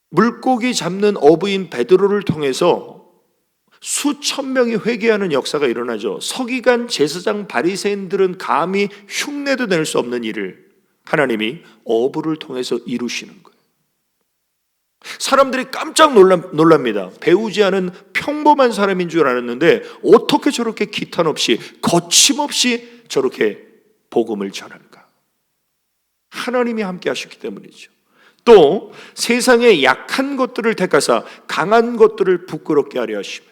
S3: 물고기 잡는 어부인 베드로를 통해서 수천 명이 회개하는 역사가 일어나죠. 서기관, 제사장, 바리새인들은 감히 흉내도 낼 수 없는 일을 하나님이 어부를 통해서 이루시는 거예요. 사람들이 깜짝 놀랍니다. 배우지 않은 평범한 사람인 줄 알았는데 어떻게 저렇게 기탄 없이 거침없이 저렇게 복음을 전할까? 하나님이 함께 하셨기 때문이죠. 또 세상의 약한 것들을 택하사 강한 것들을 부끄럽게 하려 하시며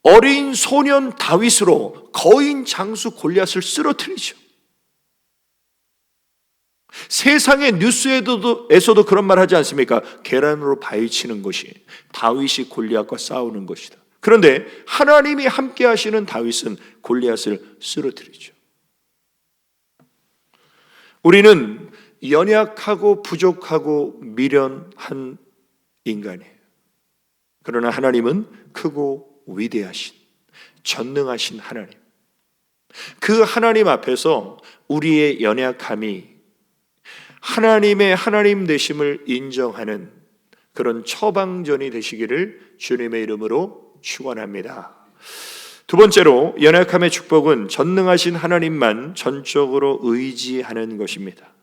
S3: 어린 소년 다윗으로 거인 장수 골리앗을 쓰러뜨리죠. 세상의 뉴스에서도 그런 말 하지 않습니까? 계란으로 바위치는 것이 다윗이 골리앗과 싸우는 것이다. 그런데 하나님이 함께 하시는 다윗은 골리앗을 쓰러뜨리죠. 우리는 연약하고 부족하고 미련한 인간이에요. 그러나 하나님은 크고 위대하신 전능하신 하나님, 그 하나님 앞에서 우리의 연약함이 하나님의 하나님 되심을 인정하는 그런 처방전이 되시기를 주님의 이름으로 축원합니다. 두 번째로 연약함의 축복은 전능하신 하나님만 전적으로 의지하는 것입니다.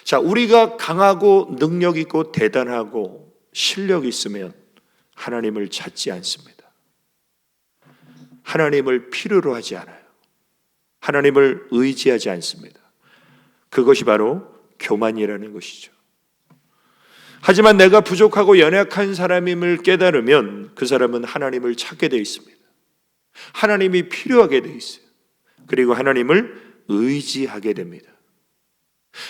S3: 자, 우리가 강하고 능력 있고 대단하고 실력 있으면 하나님을 찾지 않습니다. 하나님을 필요로 하지 않아요. 하나님을 의지하지 않습니다. 그것이 바로 교만이라는 것이죠. 하지만 내가 부족하고 연약한 사람임을 깨달으면 그 사람은 하나님을 찾게 되어 있습니다. 하나님이 필요하게 되어 있어요. 그리고 하나님을 의지하게 됩니다.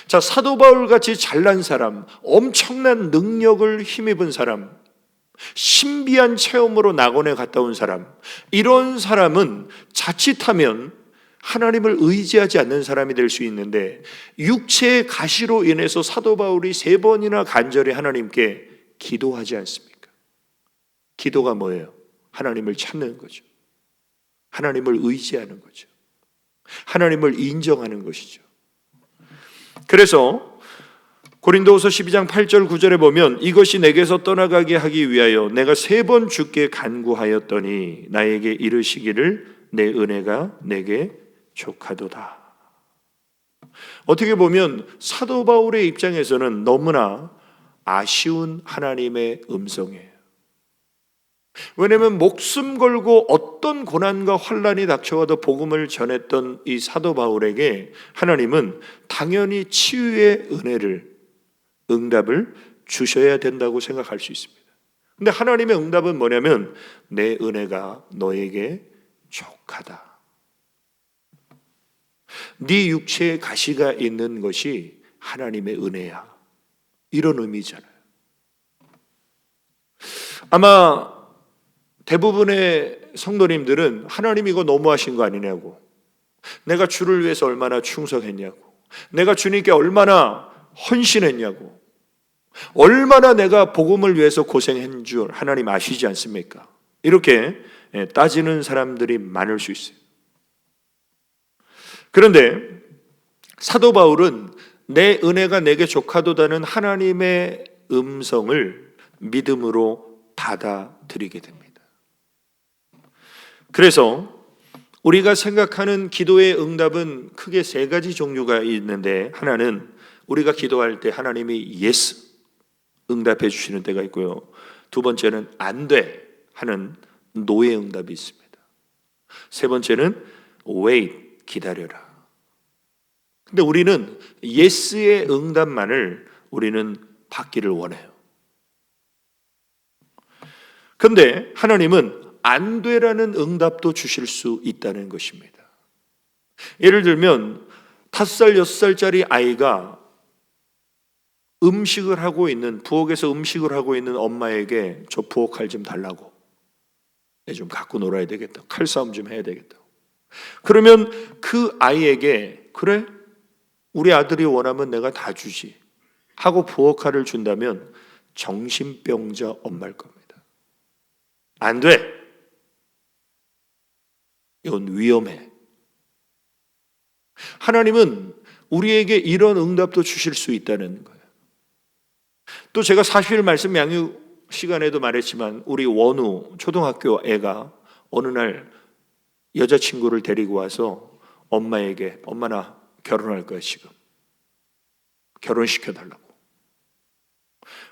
S3: 자, 사도 바울 같이 잘난 사람, 엄청난 능력을 힘입은 사람, 신비한 체험으로 낙원에 갔다 온 사람, 이런 사람은 자칫하면 하나님을 의지하지 않는 사람이 될 수 있는데 육체의 가시로 인해서 사도 바울이 3번이나 간절히 하나님께 기도하지 않습니까? 기도가 뭐예요? 하나님을 찾는 거죠. 하나님을 의지하는 거죠. 하나님을 인정하는 것이죠. 그래서 고린도후서 12장 8절 9절에 보면 이것이 내게서 떠나가게 하기 위하여 내가 3번 주께 간구하였더니 나에게 이르시기를 내 은혜가 내게 족하도다. 어떻게 보면 사도 바울의 입장에서는 너무나 아쉬운 하나님의 음성이에요. 왜냐하면 목숨 걸고 어떤 고난과 환난이 닥쳐와도 복음을 전했던 이 사도 바울에게 하나님은 당연히 치유의 응답을 주셔야 된다고 생각할 수 있습니다. 근데 하나님의 응답은 뭐냐면 내 은혜가 너에게 족하다. 네 육체에 가시가 있는 것이 하나님의 은혜야. 이런 의미잖아요. 아마 대부분의 성도님들은 하나님 이거 너무하신 거 아니냐고, 내가 주를 위해서 얼마나 충성했냐고, 내가 주님께 얼마나 헌신했냐고, 얼마나 내가 복음을 위해서 고생한 줄 하나님 아시지 않습니까? 이렇게 따지는 사람들이 많을 수 있어요. 그런데 사도 바울은 내 은혜가 내게 족하도다는 하나님의 음성을 믿음으로 받아들이게 됩니다. 그래서 우리가 생각하는 기도의 응답은 크게 3가지 종류가 있는데, 하나는 우리가 기도할 때 하나님이 yes 응답해 주시는 때가 있고요, 2번째는 안 돼 하는 노의 응답이 있습니다. 3번째는 wait 기다려라. 근데 우리는 yes의 응답만을 우리는 받기를 원해요. 근데 하나님은 안 되라는 응답도 주실 수 있다는 것입니다. 예를 들면 5살, 6살짜리 아이가 음식을 하고 있는, 부엌에서 음식을 하고 있는 엄마에게 저 부엌칼 좀 달라고, 좀 갖고 놀아야 되겠다, 칼싸움 좀 해야 되겠다. 그러면 그 아이에게 그래? 우리 아들이 원하면 내가 다 주지 하고 부엌칼을 준다면 정신병자 엄마일 겁니다. 안 돼. 이건 위험해. 하나님은 우리에게 이런 응답도 주실 수 있다는 거예요. 또 제가 40일 말씀 양육 시간에도 말했지만 우리 원우 초등학교 애가 어느 날 여자친구를 데리고 와서 엄마에게 엄마 나 결혼할 거야 지금. 결혼시켜달라고.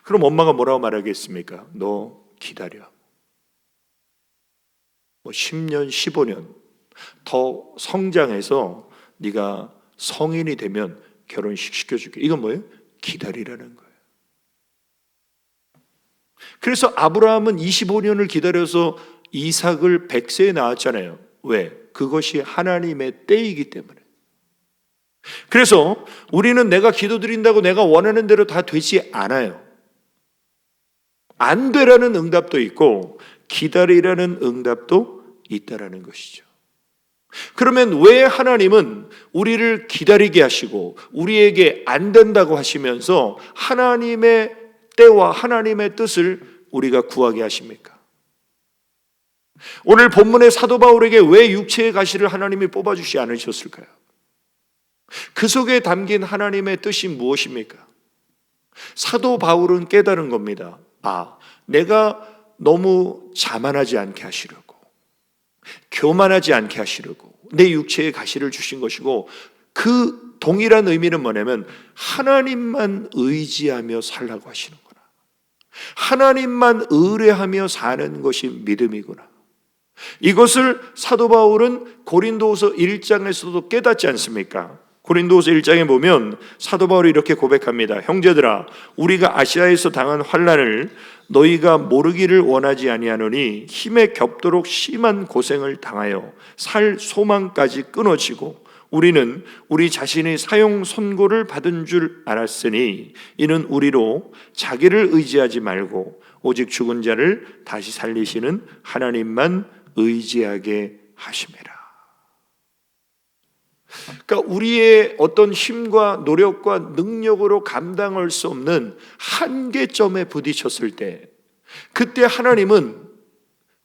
S3: 그럼 엄마가 뭐라고 말하겠습니까? 너 기다려. 10년, 15년 더 성장해서 네가 성인이 되면 결혼식 시켜줄게. 이건 뭐예요? 기다리라는 거예요. 그래서 아브라함은 25년을 기다려서 이삭을 100세에 낳았잖아요. 왜? 그것이 하나님의 때이기 때문에. 그래서 우리는 내가 기도드린다고 내가 원하는 대로 다 되지 않아요. 안 되라는 응답도 있고 기다리라는 응답도 있다라는 것이죠. 그러면 왜 하나님은 우리를 기다리게 하시고 우리에게 안 된다고 하시면서 하나님의 때와 하나님의 뜻을 우리가 구하게 하십니까? 오늘 본문의 사도 바울에게 왜 육체의 가시를 하나님이 뽑아주지 않으셨을까요? 그 속에 담긴 하나님의 뜻이 무엇입니까? 사도 바울은 깨달은 겁니다. 내가 너무 자만하지 않게 하시려고, 교만하지 않게 하시려고 내 육체의 가시를 주신 것이고, 그 동일한 의미는 뭐냐면 하나님만 의지하며 살라고 하시는구나. 하나님만 의뢰하며 사는 것이 믿음이구나. 이것을 사도 바울은 고린도후서 1장에서도 깨닫지 않습니까? 고린도후서 1장에 보면 사도 바울이 이렇게 고백합니다. 형제들아, 우리가 아시아에서 당한 환난을 너희가 모르기를 원하지 아니하노니 힘에 겹도록 심한 고생을 당하여 살 소망까지 끊어지고 우리는 우리 자신의 사형 선고를 받은 줄 알았으니 이는 우리로 자기를 의지하지 말고 오직 죽은 자를 다시 살리시는 하나님만 의지하게 하심이라. 그러니까 우리의 어떤 힘과 노력과 능력으로 감당할 수 없는 한계점에 부딪혔을 때, 그때 하나님은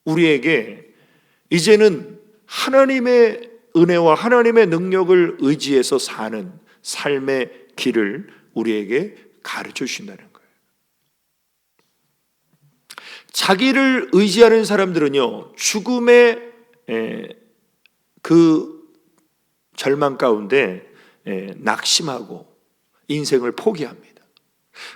S3: 우리에게 이제는 하나님의 은혜와 하나님의 능력을 의지해서 사는 삶의 길을 우리에게 가르쳐 주신다는 거예요. 자기를 의지하는 사람들은요, 죽음의 그 절망 가운데 낙심하고 인생을 포기합니다.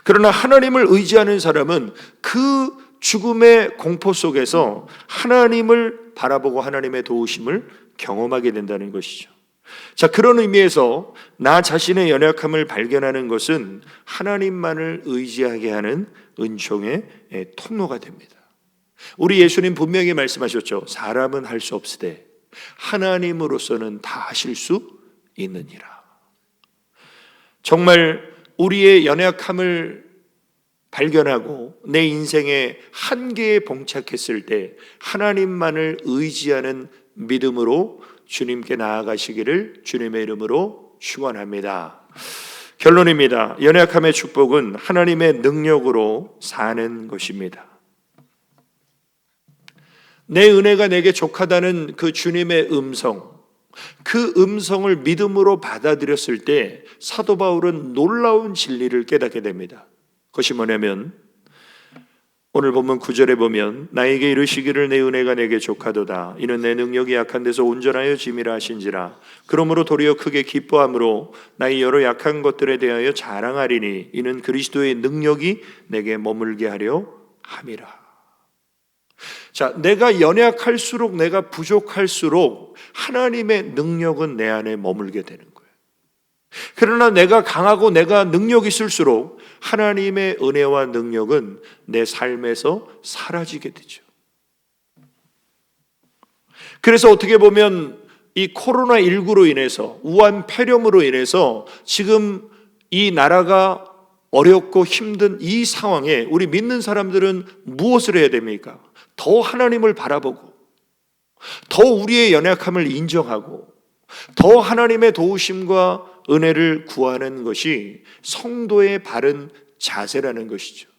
S3: 그러나 하나님을 의지하는 사람은 그 죽음의 공포 속에서 하나님을 바라보고 하나님의 도우심을 경험하게 된다는 것이죠. 자, 그런 의미에서 나 자신의 연약함을 발견하는 것은 하나님만을 의지하게 하는 은총의 통로가 됩니다. 우리 예수님 분명히 말씀하셨죠. 사람은 할 수 없으되 하나님으로서는 다 하실 수 있느니라. 정말 우리의 연약함을 발견하고 내 인생의 한계에 봉착했을 때 하나님만을 의지하는 믿음으로 주님께 나아가시기를 주님의 이름으로 축원합니다. 결론입니다. 연약함의 축복은 하나님의 능력으로 사는 것입니다. 내 은혜가 내게 족하다는 그 주님의 음성, 그 음성을 믿음으로 받아들였을 때 사도 바울은 놀라운 진리를 깨닫게 됩니다. 그것이 뭐냐면 오늘 본문 9절에 보면 나에게 이르시기를 내 은혜가 내게 족하도다. 이는 내 능력이 약한 데서 온전하여 짐이라 하신지라. 그러므로 도리어 크게 기뻐함으로 나의 여러 약한 것들에 대하여 자랑하리니 이는 그리스도의 능력이 내게 머물게 하려 함이라. 자, 내가 연약할수록, 내가 부족할수록 하나님의 능력은 내 안에 머물게 되는 거예요. 그러나 내가 강하고 내가 능력이 있을수록 하나님의 은혜와 능력은 내 삶에서 사라지게 되죠. 그래서 어떻게 보면 이 코로나19로 인해서, 우한 폐렴으로 인해서 지금 이 나라가 어렵고 힘든 이 상황에 우리 믿는 사람들은 무엇을 해야 됩니까? 더 하나님을 바라보고 더 우리의 연약함을 인정하고 더 하나님의 도우심과 은혜를 구하는 것이 성도의 바른 자세라는 것이죠.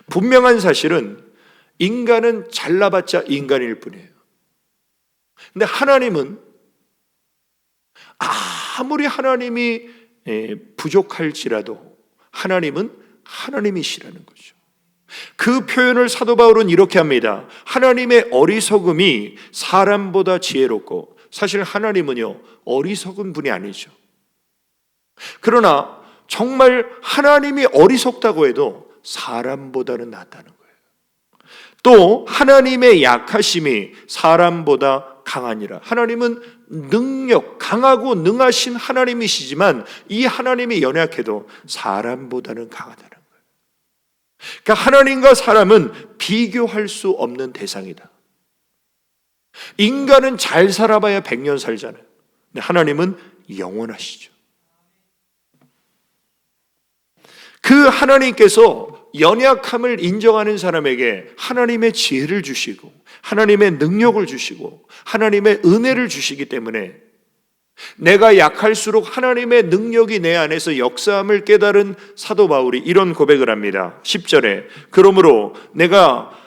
S3: 분명한 사실은 인간은 잘나봤자 인간일 뿐이에요. 근데 하나님은 아무리 하나님이 부족할지라도 하나님은 하나님이시라는 거죠. 그 표현을 사도 바울은 이렇게 합니다. 하나님의 어리석음이 사람보다 지혜롭고, 사실 하나님은요 어리석은 분이 아니죠. 그러나 정말 하나님이 어리석다고 해도 사람보다는 낫다는 거예요. 또 하나님의 약하심이 사람보다 강하니라. 하나님은 능력, 강하고 능하신 하나님이시지만 이 하나님이 연약해도 사람보다는 강하다는 거예요. 그러니까 하나님과 사람은 비교할 수 없는 대상이다. 인간은 잘 살아봐야 100년 살잖아요. 근데 하나님은 영원하시죠. 그 하나님께서 연약함을 인정하는 사람에게 하나님의 지혜를 주시고 하나님의 능력을 주시고 하나님의 은혜를 주시기 때문에 내가 약할수록 하나님의 능력이 내 안에서 역사함을 깨달은 사도 바울이 이런 고백을 합니다. 10절에 그러므로 내가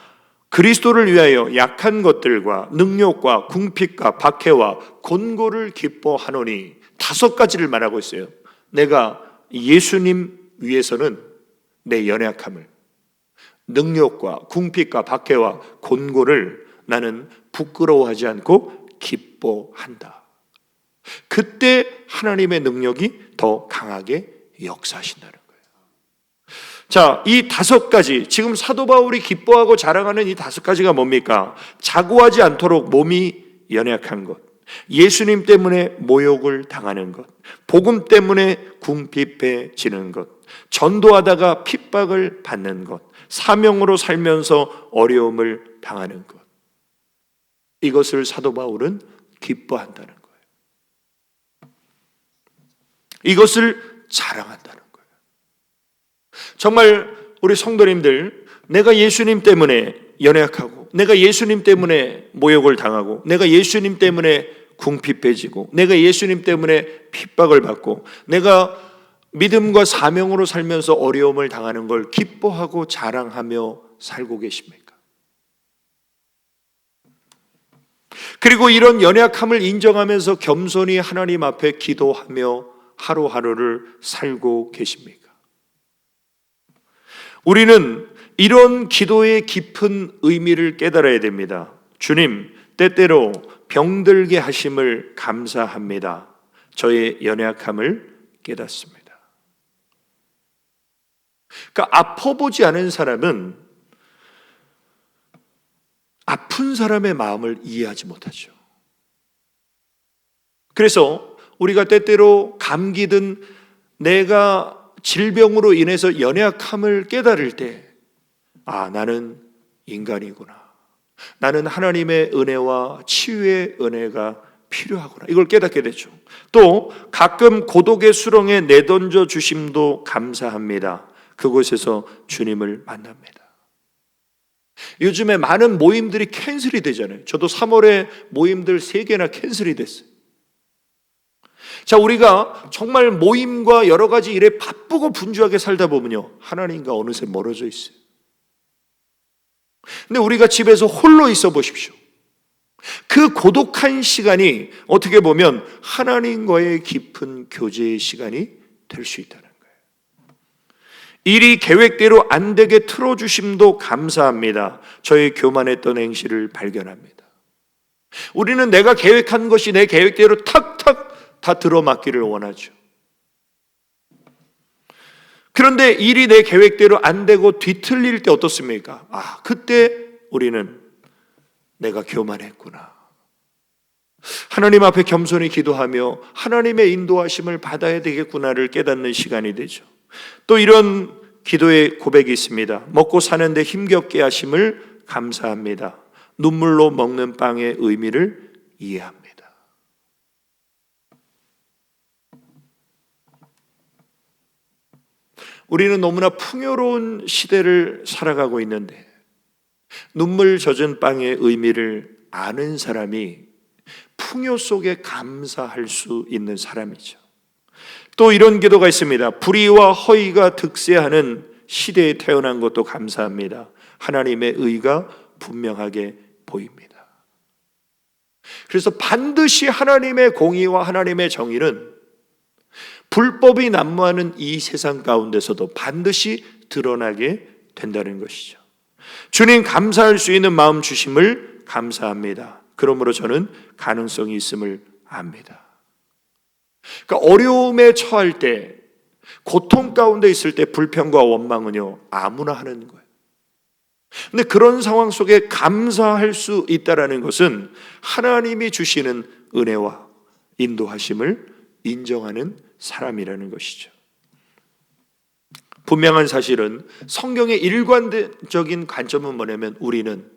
S3: 그리스도를 위하여 약한 것들과 능력과 궁핍과 박해와 곤고를 기뻐하노니 5가지를 말하고 있어요. 내가 예수님 위해서는 내 연약함을, 능력과 궁핍과 박해와 곤고를 나는 부끄러워하지 않고 기뻐한다. 그때 하나님의 능력이 더 강하게 역사하신다는 거예요. 자, 이 5가지, 지금 사도 바울이 기뻐하고 자랑하는 이 5가지가 뭡니까? 자고하지 않도록 몸이 연약한 것, 예수님 때문에 모욕을 당하는 것, 복음 때문에 궁핍해지는 것, 전도하다가 핍박을 받는 것, 사명으로 살면서 어려움을 당하는 것, 이것을 사도 바울은 기뻐한다는 거예요. 이것을 자랑한다는 거예요. 정말 우리 성도님들, 내가 예수님 때문에 연약하고, 내가 예수님 때문에 모욕을 당하고, 내가 예수님 때문에 궁핍해지고, 내가 예수님 때문에 핍박을 받고, 내가 믿음과 사명으로 살면서 어려움을 당하는 걸 기뻐하고 자랑하며 살고 계십니까? 그리고 이런 연약함을 인정하면서 겸손히 하나님 앞에 기도하며 하루하루를 살고 계십니까? 우리는 이런 기도의 깊은 의미를 깨달아야 됩니다. 주님, 때때로 병들게 하심을 감사합니다. 저의 연약함을 깨닫습니다. 그러니까 아파보지 않은 사람은 아픈 사람의 마음을 이해하지 못하죠. 그래서 우리가 때때로 감기든 내가 질병으로 인해서 연약함을 깨달을 때, 아, 나는 인간이구나. 나는 하나님의 은혜와 치유의 은혜가 필요하구나. 이걸 깨닫게 되죠. 또 가끔 고독의 수렁에 내던져 주심도 감사합니다. 그곳에서 주님을 만납니다. 요즘에 많은 모임들이 캔슬이 되잖아요. 저도 3월에 모임들 3개나 캔슬이 됐어요. 자, 우리가 정말 모임과 여러 가지 일에 바쁘고 분주하게 살다 보면요, 하나님과 어느새 멀어져 있어요. 근데 우리가 집에서 홀로 있어 보십시오. 그 고독한 시간이 어떻게 보면 하나님과의 깊은 교제의 시간이 될 수 있다는 거예요. 일이 계획대로 안 되게 틀어주심도 감사합니다. 저의 교만했던 행실을 발견합니다. 우리는 내가 계획한 것이 내 계획대로 탁탁 다 들어맞기를 원하죠. 그런데 일이 내 계획대로 안 되고 뒤틀릴 때 어떻습니까? 아, 그때 우리는 내가 교만했구나. 하나님 앞에 겸손히 기도하며 하나님의 인도하심을 받아야 되겠구나를 깨닫는 시간이 되죠. 또 이런 기도의 고백이 있습니다. 먹고 사는데 힘겹게 하심을 감사합니다. 눈물로 먹는 빵의 의미를 이해합니다. 우리는 너무나 풍요로운 시대를 살아가고 있는데 눈물 젖은 빵의 의미를 아는 사람이 풍요 속에 감사할 수 있는 사람이죠. 또 이런 기도가 있습니다. 불의와 허위가 득세하는 시대에 태어난 것도 감사합니다. 하나님의 의가 분명하게 보입니다. 그래서 반드시 하나님의 공의와 하나님의 정의는 불법이 난무하는 이 세상 가운데서도 반드시 드러나게 된다는 것이죠. 주님 감사할 수 있는 마음 주심을 감사합니다. 그러므로 저는 가능성이 있음을 압니다. 그러니까 어려움에 처할 때, 고통 가운데 있을 때 불평과 원망은요, 아무나 하는 거예요. 근데 그런 상황 속에 감사할 수 있다는 것은 하나님이 주시는 은혜와 인도하심을 인정하는 사람이라는 것이죠. 분명한 사실은 성경의 일관적인 관점은 뭐냐면 우리는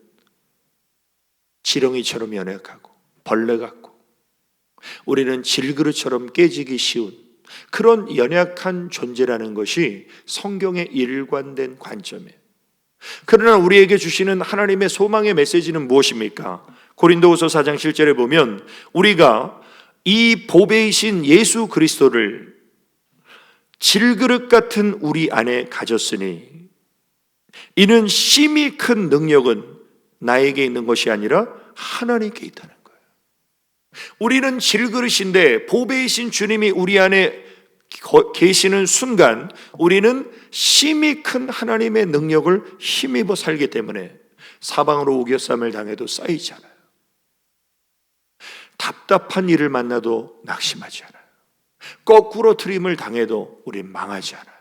S3: 지렁이처럼 연약하고 벌레 같고 우리는 질그릇처럼 깨지기 쉬운 그런 연약한 존재라는 것이 성경의 일관된 관점이에요. 그러나 우리에게 주시는 하나님의 소망의 메시지는 무엇입니까? 고린도후서 4장 7절에 보면 우리가 이 보배이신 예수 그리스도를 질그릇 같은 우리 안에 가졌으니 이는 심히 큰 능력은 나에게 있는 것이 아니라 하나님께 있다는 거예요. 우리는 질그릇인데 보배이신 주님이 우리 안에 계시는 순간 우리는 심히 큰 하나님의 능력을 힘입어 살기 때문에 사방으로 우겨쌈을 당해도 쌓이지 않아요. 답답한 일을 만나도 낙심하지 않아요. 거꾸로 트림을 당해도 우린 망하지 않아요.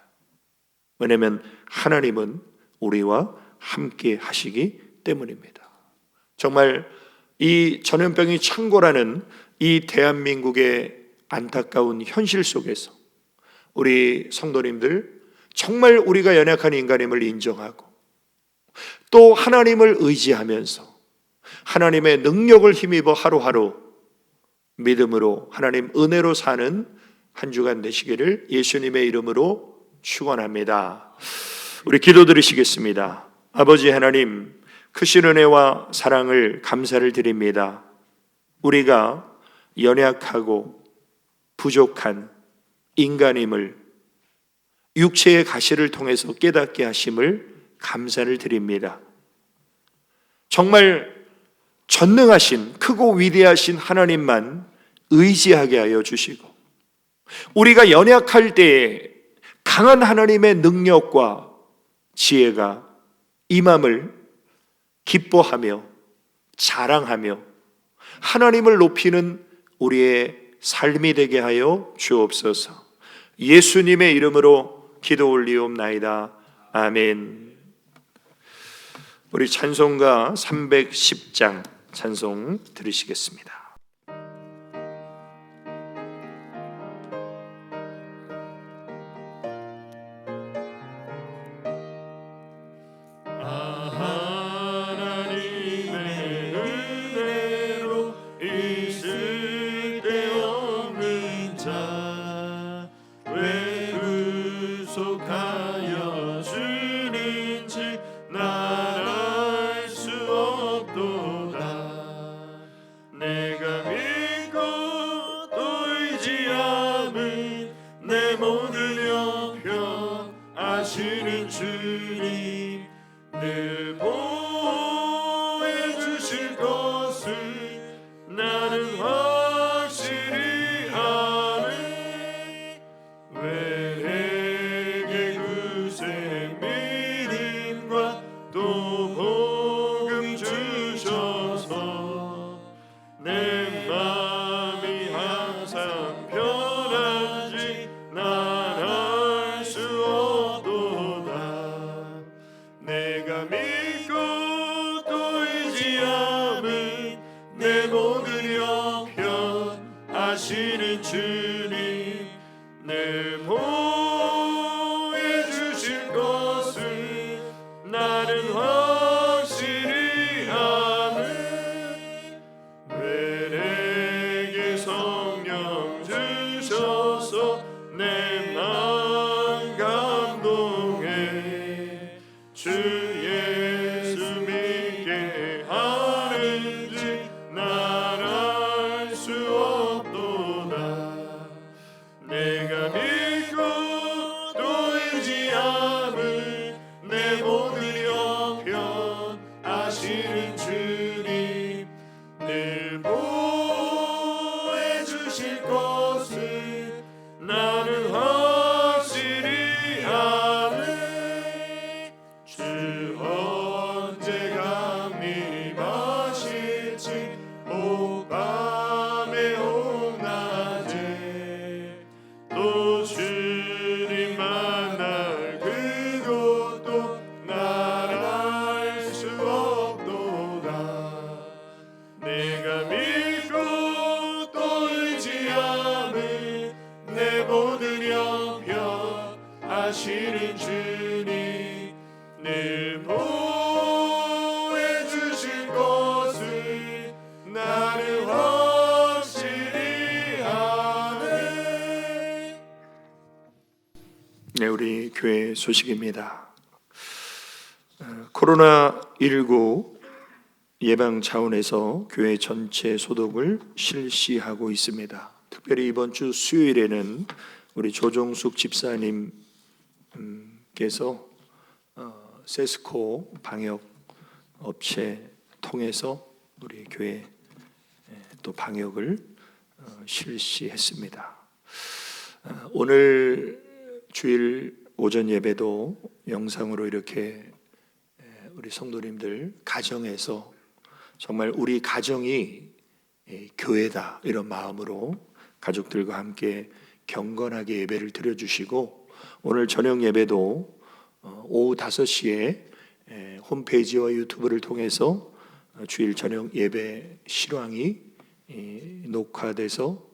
S3: 왜냐하면 하나님은 우리와 함께 하시기 때문입니다. 정말 이 전염병이 창궐하는 이 대한민국의 안타까운 현실 속에서 우리 성도님들 정말 우리가 연약한 인간임을 인정하고 또 하나님을 의지하면서 하나님의 능력을 힘입어 하루하루 믿음으로 하나님 은혜로 사는 한 주간 되시기를 예수님의 이름으로 축원합니다. 우리 기도 드리시겠습니다. 아버지 하나님, 크신 은혜와 사랑을 감사를 드립니다. 우리가 연약하고 부족한 인간임을 육체의 가시를 통해서 깨닫게 하심을 감사를 드립니다. 정말 전능하신 크고 위대하신 하나님만 의지하게 하여 주시고 우리가 연약할 때에 강한 하나님의 능력과 지혜가 임함을 기뻐하며 자랑하며 하나님을 높이는 우리의 삶이 되게 하여 주옵소서. 예수님의 이름으로 기도 올리옵나이다. 아멘. 우리 찬송가 310장 찬송 들으시겠습니다.
S2: 하나님의 은혜로 있을 데 없는 자 왜 구속하여 주는지 난 알 수 없도다. 내가 믿고 또 의지함은 내 모든 형편 아시는 주님 늘 보호해 주실 것을 나는 확실히 아네. 왜 내게 굳세 믿음과 또 복음 주셔서 내 마음이 항상 편한지 난 알 수 없도다. 내가 믿고 또 의지함은 내 모든 형편 아시는 주님 늘 보호해 주실 것을 나는 확실히 아네. 왜 내게 성령 주셔서 내 마음 감동해 주 예수 믿게 하는지 난 알 수 없도다. 내가 믿고 또 의지함은 내 모든 형편 아시는 주님 늘 보호해 주실 것을 나는 확실히 아네. 주 언제 강림하실지 오 밤에 오 낮에 또 주님 만날 그것도 난 알 수 없도다. 내가 믿고 또 의지함은 내 모든 형편 아시는 주님 늘 보호해 주실 것을 나는 확실히 아네.
S3: 네, 우리 교회 소식입니다. 코로나19 예방 차원에서 교회 전체 소독을 실시하고 있습니다. 특별히 이번 주 수요일에는 우리 조종숙 집사님께서 세스코 방역 업체 통해서 우리 교회 또 방역을 실시했습니다. 오늘 주일 오전 예배도 영상으로 이렇게 우리 성도님들 가정에서 정말 우리 가정이 교회다 이런 마음으로 가족들과 함께 경건하게 예배를 드려주시고, 오늘 저녁 예배도 오후 5시에 홈페이지와 유튜브를 통해서 주일 저녁 예배 실황이 녹화돼서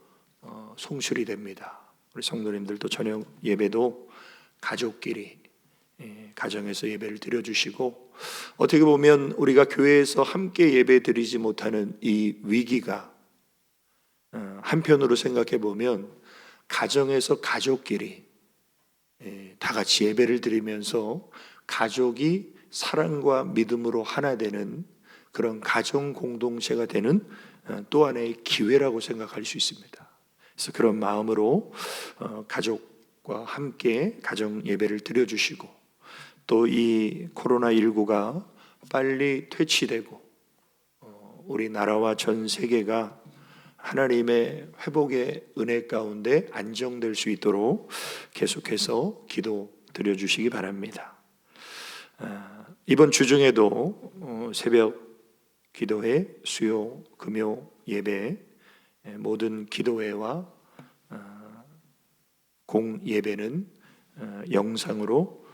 S3: 송출이 됩니다. 우리 성도님들도 저녁 예배도 가족끼리 가정에서 예배를 드려주시고, 어떻게 보면 우리가 교회에서 함께 예배 드리지 못하는 이 위기가 한편으로 생각해 보면 가정에서 가족끼리 다 같이 예배를 드리면서 가족이 사랑과 믿음으로 하나 되는 그런 가정 공동체가 되는 또 하나의 기회라고 생각할 수 있습니다. 그래서 그런 마음으로 가족과 함께 가정 예배를 드려주시고, 또 이 코로나19가 빨리 퇴치되고 우리 나라와 전 세계가 하나님의 회복의 은혜 가운데 안정될 수 있도록 계속해서 기도 드려주시기 바랍니다. 이번 주 중에도 새벽 기도회, 수요, 금요 예배, 모든 기도회와 공 예배는 영상으로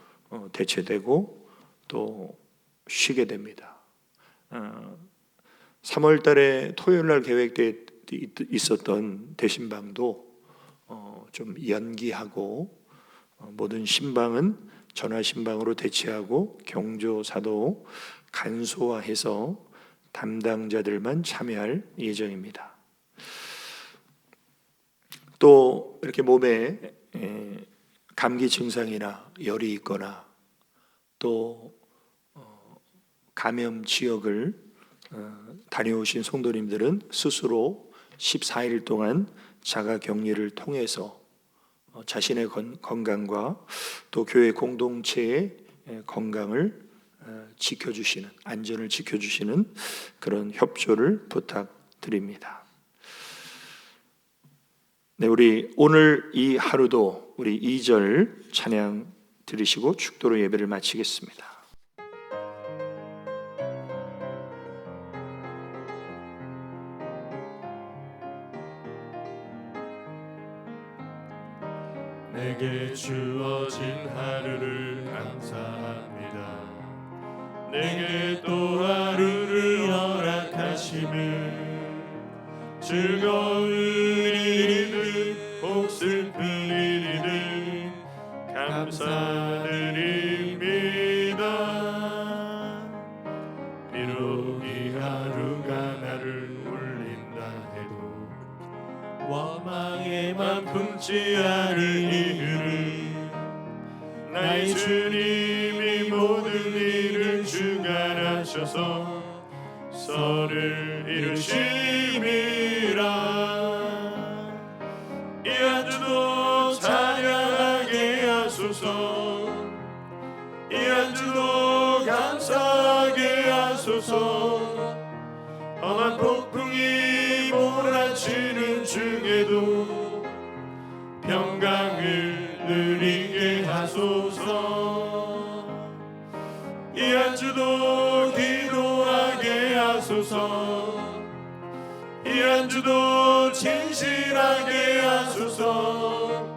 S3: 대체되고 또 쉬게 됩니다. 3월 달에 토요일 날 계획되어 있었던 대신방도 좀 연기하고 모든 신방은 전화 신방으로 대체하고 경조사도 간소화해서 담당자들만 참여할 예정입니다. 또 이렇게 몸에 감기 증상이나 열이 있거나 또 감염 지역을 다녀오신 성도님들은 스스로 14일 동안 자가 격리를 통해서 자신의 건강과 또 교회 공동체의 건강을 지켜주시는, 안전을 지켜주시는 그런 협조를 부탁드립니다. 네, 우리 오늘 이 하루도 우리 2절 찬양 들으시고 축도로 예배를 마치겠습니다.
S2: 내게 주어진 하루를 감사합니다. 내게 또 하루를 허락하심을 즐거운 일이든 혹 슬픈 일이든 감사드립니다. 비록 이 하루가 나를 울린다 해도 원망에만 품지 않을 이유는 나의 주님이 모든 일을 주관하셔서 선을 이루심이라. 이 한 주도 찬양하게 하소서. 이 한 주도 감사하게 하소서. 험한 폭풍이 몰아치는 중에도 평강을 누리게 하소서. 이 한 주도 기도하게 하소서. 이 한 주도 진실하게 하소서.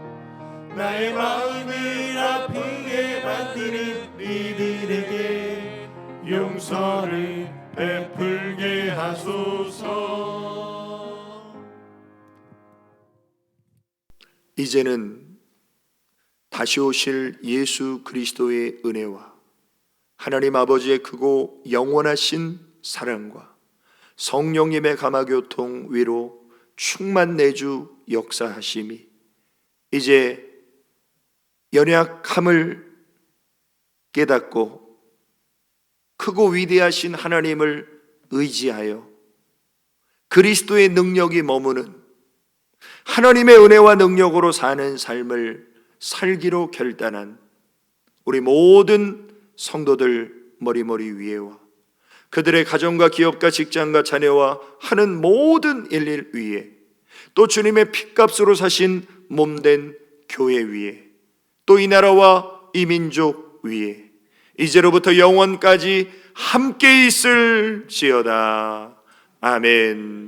S2: 나의 마음을 아프게 만드는 이들에게 용서를 베풀게 하소서.
S3: 이제는 다시 오실 예수 그리스도의 은혜와 하나님 아버지의 크고 영원하신 사랑과 성령님의 감화교통 위로 충만 내주 역사하심이 이제 연약함을 깨닫고 크고 위대하신 하나님을 의지하여 그리스도의 능력이 머무는 하나님의 은혜와 능력으로 사는 삶을 살기로 결단한 우리 모든 성도들 머리머리 위에와 그들의 가정과 기업과 직장과 자녀와 하는 모든 일일 위에 또 주님의 피값으로 사신 몸된 교회 위에 또 이 나라와 이 민족 위에 이제로부터 영원까지 함께 있을지어다. 아멘.